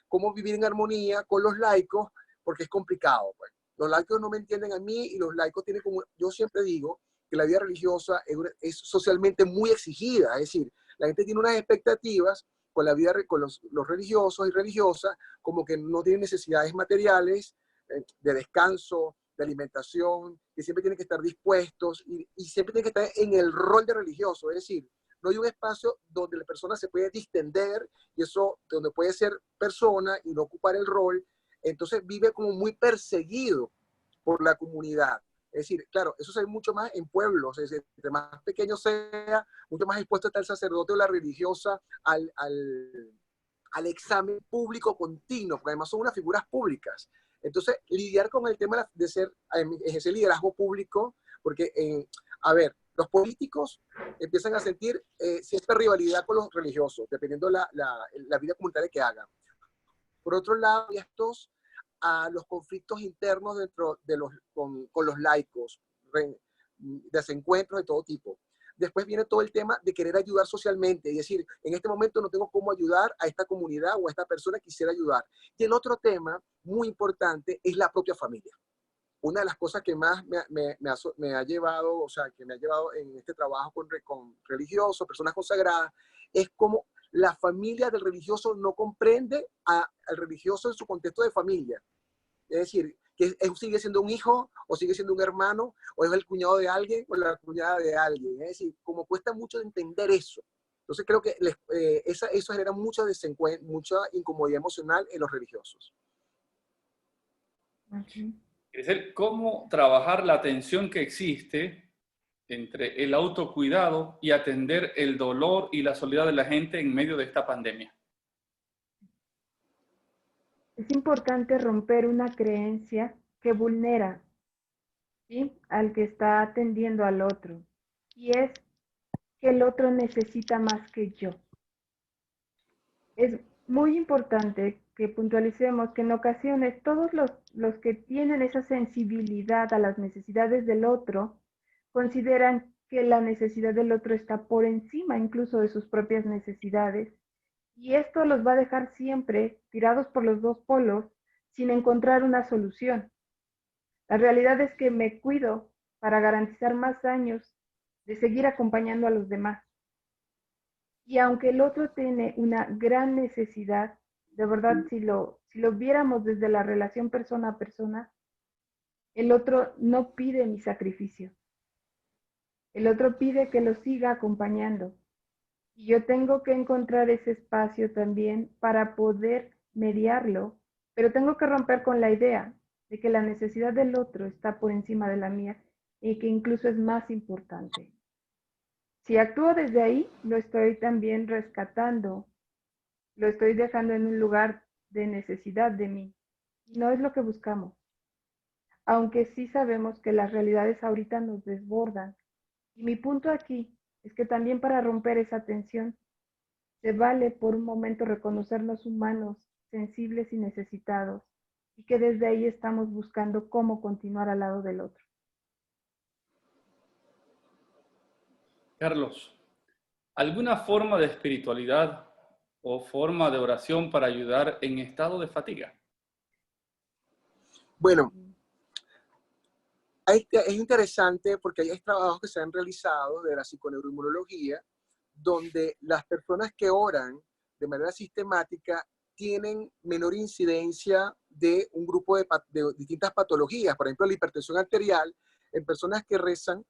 cómo vivir en armonía con los laicos, porque es complicado, pues. Los laicos no me entienden a mí y los laicos tienen como, yo siempre digo que la vida religiosa es socialmente muy exigida, es decir, la gente tiene unas expectativas con la vida, con los religiosos y religiosas, como que no tienen necesidades materiales, de descanso, de alimentación, que siempre tienen que estar dispuestos y siempre tienen que estar en el rol de religioso, es decir, no hay un espacio donde la persona se puede distender y eso, donde puede ser persona y no ocupar el rol, entonces vive como muy perseguido por la comunidad. Es decir, claro, eso se ve mucho más en pueblos, es decir, entre más pequeño sea, mucho más expuesto está el sacerdote o la religiosa al examen público continuo, porque además son unas figuras públicas. Entonces, lidiar con el tema de ejercer liderazgo público, porque, a ver, los políticos empiezan a sentir cierta rivalidad con los religiosos, dependiendo la vida comunitaria que hagan. Por otro lado, estos a los conflictos internos dentro de con los laicos, desencuentros de todo tipo. Después viene todo el tema de querer ayudar socialmente, es decir, en este momento no tengo cómo ayudar a esta comunidad o a esta persona que quisiera ayudar. Y el otro tema muy importante es la propia familia. Una de las cosas que más me ha llevado, o sea, que me ha llevado en este trabajo con religiosos, personas consagradas, es cómo la familia del religioso no comprende al religioso en su contexto de familia. Es decir, que sigue siendo un hijo, o sigue siendo un hermano, o es el cuñado de alguien, o la cuñada de alguien. Es decir, como cuesta mucho entender eso. Entonces creo que eso genera mucha incomodidad emocional en los religiosos. Es decir, cómo trabajar la tensión que existe entre el autocuidado y atender el dolor y la soledad de la gente en medio de esta pandemia. Es importante romper una creencia que vulnera, ¿sí?, al que está atendiendo al otro. Y es que el otro necesita más que yo. Es muy importante que puntualicemos que en ocasiones todos los que tienen esa sensibilidad a las necesidades del otro consideran que la necesidad del otro está por encima incluso de sus propias necesidades. Y esto los va a dejar siempre tirados por los dos polos sin encontrar una solución. La realidad es que me cuido para garantizar más años de seguir acompañando a los demás. Y aunque el otro tiene una gran necesidad, de verdad, si lo viéramos desde la relación persona a persona, el otro no pide mi sacrificio. El otro pide que lo siga acompañando. Y yo tengo que encontrar ese espacio también para poder mediarlo, pero tengo que romper con la idea de que la necesidad del otro está por encima de la mía y que incluso es más importante. Si actúo desde ahí, lo estoy también rescatando, lo estoy dejando en un lugar de necesidad de mí. Y no es lo que buscamos, aunque sí sabemos que las realidades ahorita nos desbordan. Y mi punto aquí es que también para romper esa tensión, se vale por un momento reconocernos humanos, sensibles y necesitados, y que desde ahí estamos buscando cómo continuar al lado del otro. Carlos, ¿alguna forma de espiritualidad o forma de oración para ayudar en estado de fatiga? Bueno, es interesante porque hay trabajos que se han realizado de la psiconeuroinmunología donde las personas que oran de manera sistemática tienen menor incidencia de un grupo de distintas patologías. Por ejemplo, la hipertensión arterial en personas que rezan,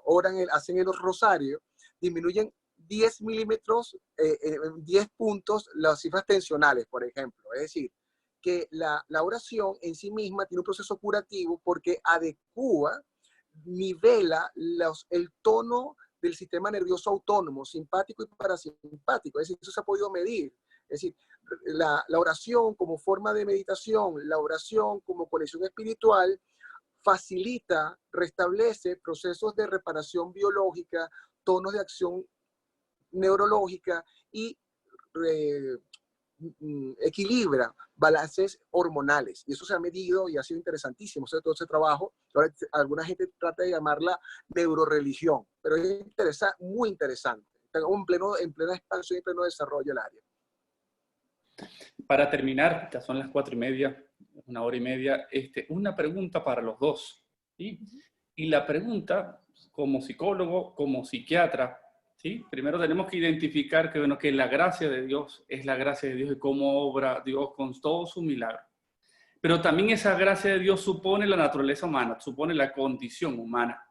oran, hacen el rosario, disminuyen 10 milímetros, 10 puntos las cifras tensionales, por ejemplo. Es decir, que la oración en sí misma tiene un proceso curativo porque adecúa, nivela el tono del sistema nervioso autónomo, simpático y parasimpático. Es decir, eso se ha podido medir. Es decir, la oración como forma de meditación, la oración como conexión espiritual, facilita, restablece procesos de reparación biológica, tonos de acción neurológica y equilibra balances hormonales. Y eso se ha medido y ha sido interesantísimo. O sea, todo ese trabajo, ahora alguna gente trata de llamarla neuroreligión, pero es muy interesante. Está en plena expansión y en pleno desarrollo el área. Para terminar, ya son las 4:30, 1 hora y media, una pregunta para los dos. ¿Sí? Y la pregunta, como psicólogo, como psiquiatra, ¿sí? Primero tenemos que identificar que, bueno, que la gracia de Dios es la gracia de Dios y cómo obra Dios con todo su milagro. Pero también esa gracia de Dios supone la naturaleza humana, supone la condición humana.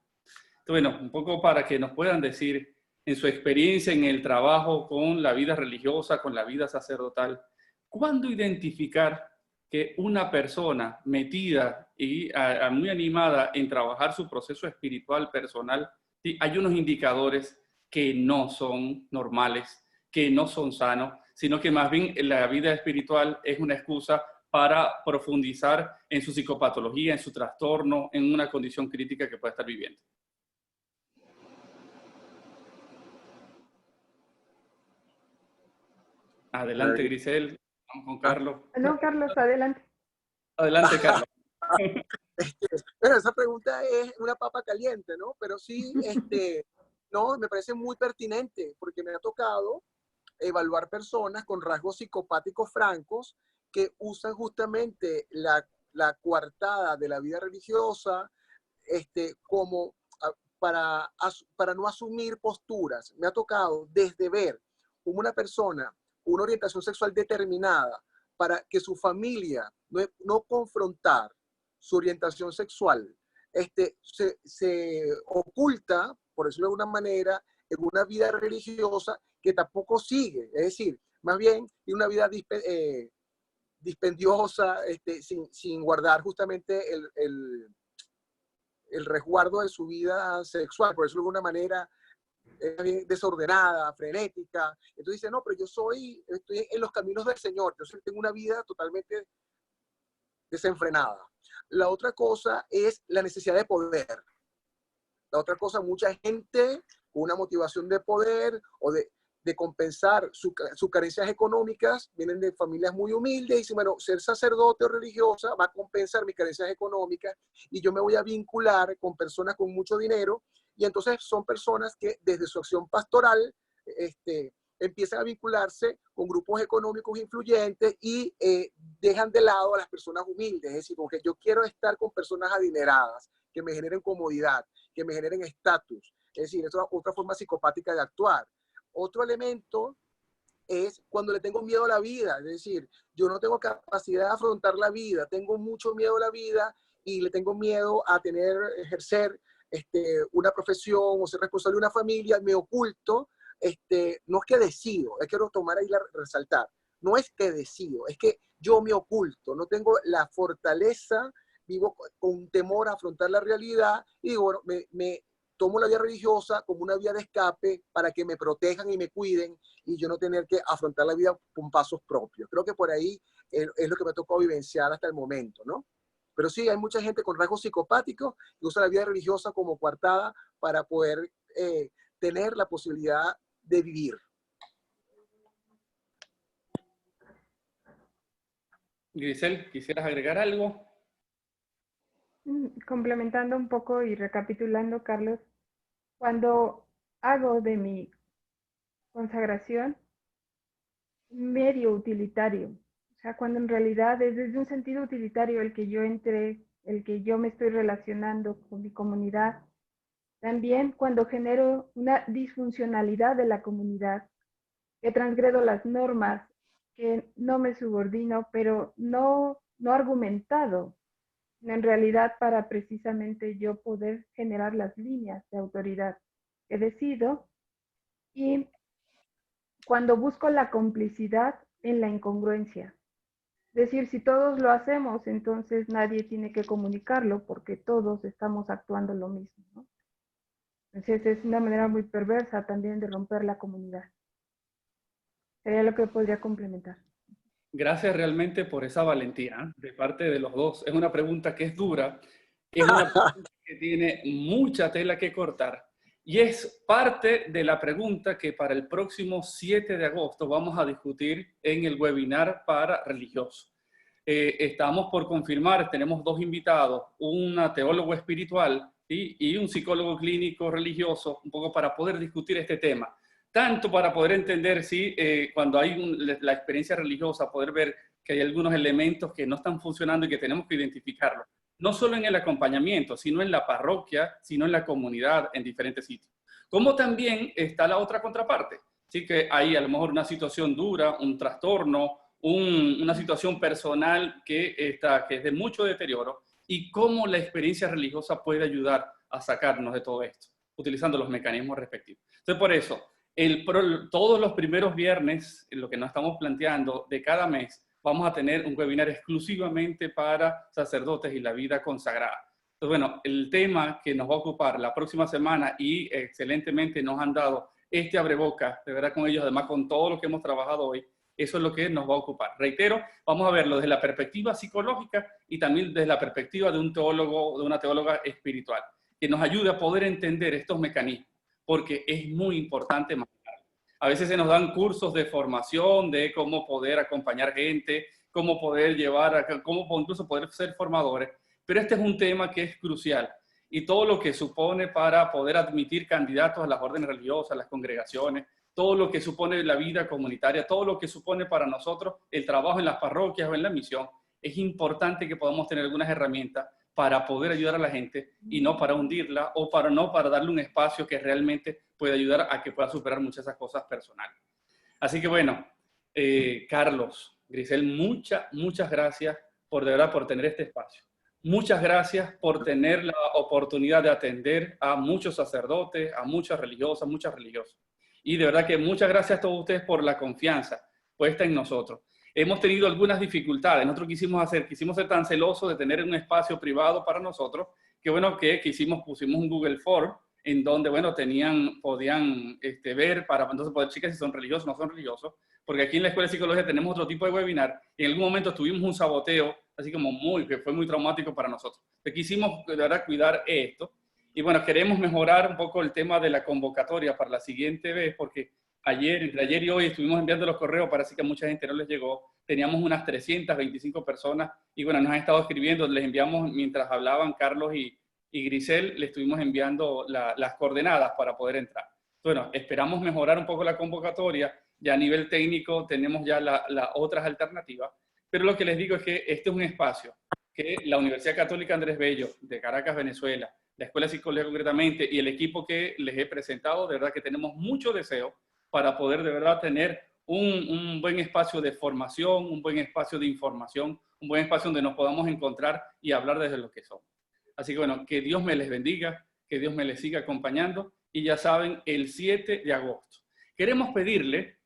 Entonces, bueno, un poco para que nos puedan decir en su experiencia en el trabajo con la vida religiosa, con la vida sacerdotal, ¿cuándo identificar que una persona metida y muy animada en trabajar su proceso espiritual personal, ¿sí? Hay unos indicadores que no son normales, que no son sanos, sino que más bien la vida espiritual es una excusa para profundizar en su psicopatología, en su trastorno, en una condición crítica que puede estar viviendo? Adelante, Grisel. Vamos con Carlos. No, Carlos, adelante. Adelante, Carlos. Bueno, esa pregunta es una papa caliente, ¿no? Pero sí, no, me parece muy pertinente porque me ha tocado evaluar personas con rasgos psicopáticos francos que usan justamente la coartada de la vida religiosa como para no asumir posturas. Me ha tocado desde ver como una persona, una orientación sexual determinada, para que su familia no confrontar su orientación sexual, se oculta, por decirlo de alguna manera, en una vida religiosa que tampoco sigue. Es decir, más bien tiene una vida dispendiosa, sin guardar justamente el resguardo de su vida sexual, por decirlo de alguna manera, desordenada, frenética. Entonces dice, no, pero yo estoy en los caminos del Señor, yo tengo una vida totalmente desenfrenada. La otra cosa es la necesidad de poder. La otra cosa, mucha gente con una motivación de poder o de compensar sus carencias económicas, vienen de familias muy humildes y dicen, bueno, ser sacerdote o religiosa va a compensar mis carencias económicas y yo me voy a vincular con personas con mucho dinero, y entonces son personas que desde su acción pastoral empiezan a vincularse con grupos económicos influyentes y dejan de lado a las personas humildes, es decir, como que yo quiero estar con personas adineradas, que me generen comodidad, que me generen estatus, es decir, es otra forma psicopática de actuar. Otro elemento es cuando le tengo miedo a la vida, es decir, yo no tengo capacidad de afrontar la vida, tengo mucho miedo a la vida y le tengo miedo a ejercer una profesión o ser responsable de una familia, me oculto, no es que decido, es que quiero tomar ahí resaltar, no es que decido, es que yo me oculto, no tengo la fortaleza, vivo con temor a afrontar la realidad y digo, bueno, me tomo la vía religiosa como una vía de escape para que me protejan y me cuiden y yo no tener que afrontar la vida con pasos propios. Creo que por ahí es lo que me ha tocado vivenciar hasta el momento, ¿no? Pero sí, hay mucha gente con rasgos psicopáticos que usa la vida religiosa como coartada para poder tener la posibilidad de vivir. Grisel, ¿quisieras agregar algo? Complementando un poco y recapitulando, Carlos, cuando hago de mi consagración medio utilitario, o sea, cuando en realidad es desde un sentido utilitario el que yo entré, el que yo me estoy relacionando con mi comunidad, también cuando genero una disfuncionalidad de la comunidad, que transgredo las normas, que no me subordino, pero no argumentado, en realidad para precisamente yo poder generar las líneas de autoridad que decido, y cuando busco la complicidad en la incongruencia. Es decir, si todos lo hacemos, entonces nadie tiene que comunicarlo porque todos estamos actuando lo mismo, ¿no? Entonces es una manera muy perversa también de romper la comunidad. Sería lo que podría complementar. Gracias realmente por esa valentía de parte de los dos. Es una pregunta que es dura, es una pregunta que tiene mucha tela que cortar y es parte de la pregunta que para el próximo 7 de agosto vamos a discutir en el webinar para religiosos. Estamos por confirmar, tenemos 2 invitados, una teólogo espiritual y un psicólogo clínico religioso, un poco para poder discutir este tema. Tanto para poder entender si cuando hay la experiencia religiosa, poder ver que hay algunos elementos que no están funcionando y que tenemos que identificarlos. No solo en el acompañamiento, sino en la parroquia, sino en la comunidad, en diferentes sitios. Como también está la otra contraparte. Sí que hay a lo mejor una situación dura, un trastorno, una situación personal que es de mucho deterioro y cómo la experiencia religiosa puede ayudar a sacarnos de todo esto, utilizando los mecanismos respectivos. Entonces, por eso, todos los primeros viernes, lo que nos estamos planteando de cada mes, vamos a tener un webinar exclusivamente para sacerdotes y la vida consagrada. Entonces, bueno, el tema que nos va a ocupar la próxima semana y excelentemente nos han dado este abrebocas, de verdad con ellos, además con todo lo que hemos trabajado hoy, eso es lo que nos va a ocupar. Reitero, vamos a verlo desde la perspectiva psicológica y también desde la perspectiva de un teólogo, de una teóloga espiritual, que nos ayude a poder entender estos mecanismos, porque es muy importante manejarlo. A veces se nos dan cursos de formación de cómo poder acompañar gente, cómo poder cómo incluso poder ser formadores, pero este es un tema que es crucial y todo lo que supone para poder admitir candidatos a las órdenes religiosas, a las congregaciones, todo lo que supone la vida comunitaria, todo lo que supone para nosotros el trabajo en las parroquias o en la misión, es importante que podamos tener algunas herramientas para poder ayudar a la gente y no para hundirla o para darle un espacio que realmente pueda ayudar a que pueda superar muchas de esas cosas personales. Así que bueno, Carlos, Grisel, muchas gracias de verdad por tener este espacio. Muchas gracias por tener la oportunidad de atender a muchos sacerdotes, a muchas religiosas, muchas religiosos. Y de verdad que muchas gracias a todos ustedes por la confianza puesta en nosotros. Hemos tenido algunas dificultades. Nosotros quisimos ser tan celosos de tener un espacio privado para nosotros, que bueno, pusimos un Google Form en donde, bueno, podían ver para entonces poder checar si son religiosos o no son religiosos, porque aquí en la Escuela de Psicología tenemos otro tipo de webinar, y en algún momento tuvimos un saboteo, así como que fue muy traumático para nosotros. Entonces quisimos, de verdad, cuidar esto, y bueno, queremos mejorar un poco el tema de la convocatoria para la siguiente vez, porque entre ayer y hoy estuvimos enviando los correos, parece que a mucha gente no les llegó, teníamos unas 325 personas, y bueno, nos han estado escribiendo, les enviamos, mientras hablaban Carlos y Grisel, le estuvimos enviando las coordenadas para poder entrar. Bueno, esperamos mejorar un poco la convocatoria, ya a nivel técnico tenemos ya las otras alternativas, Pero lo que les digo es que este es un espacio que la Universidad Católica Andrés Bello de Caracas, Venezuela, la Escuela de Psicología concretamente y el equipo que les he presentado, de verdad que tenemos mucho deseo para poder de verdad tener un buen espacio de formación, un buen espacio de información, un buen espacio donde nos podamos encontrar y hablar desde lo que somos. Así que bueno, que Dios me les bendiga, que Dios me les siga acompañando y ya saben, el 7 de agosto. Queremos pedirle,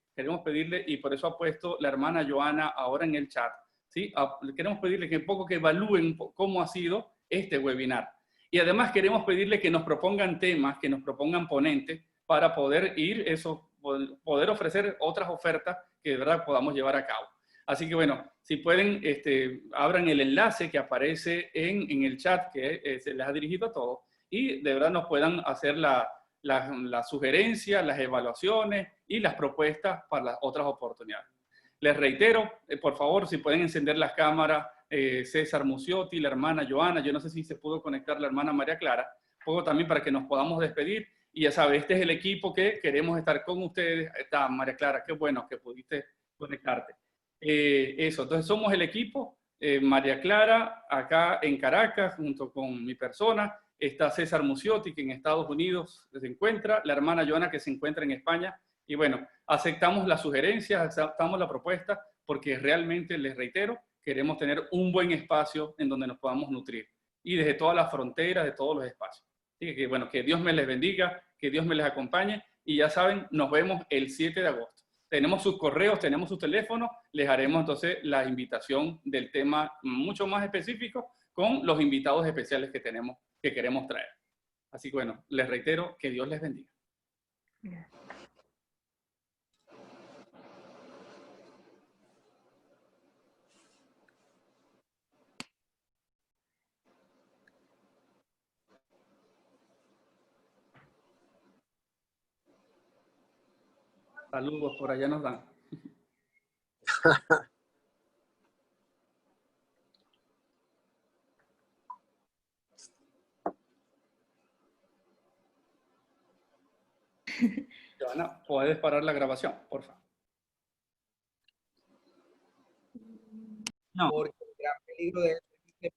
y por eso ha puesto la hermana Joana ahora en el chat, ¿sí? Queremos pedirle que un poco que evalúen cómo ha sido este webinar. Y además queremos pedirle que nos propongan temas, que nos propongan ponentes para poder poder ofrecer otras ofertas que de verdad podamos llevar a cabo. Así que bueno, si pueden, abran el enlace que aparece en el chat que se les ha dirigido a todos y de verdad nos puedan hacer las sugerencias, las evaluaciones y las propuestas para las otras oportunidades. Les reitero, por favor, si pueden encender las cámaras, César Muciotti, la hermana Joana, yo no sé si se pudo conectar la hermana María Clara, puedo también para que nos podamos despedir. Y ya sabes, este es el equipo que queremos estar con ustedes. Está María Clara, qué bueno que pudiste conectarte. Eso, entonces somos el equipo, María Clara acá en Caracas junto con mi persona, está César Muciotti que en Estados Unidos se encuentra, la hermana Joana que se encuentra en España y bueno, aceptamos las sugerencias, aceptamos la propuesta porque realmente, les reitero, queremos tener un buen espacio en donde nos podamos nutrir y desde todas las fronteras, de todos los espacios. Así que bueno, que Dios me les bendiga, que Dios me les acompañe y ya saben, nos vemos el 7 de agosto. Tenemos sus correos, tenemos sus teléfonos, les haremos entonces la invitación del tema mucho más específico con los invitados especiales que tenemos, que queremos traer. Así que bueno, les reitero que Dios les bendiga. Saludos, por allá nos dan. Joana, ¿puedes parar la grabación, por favor? No. Porque el gran peligro de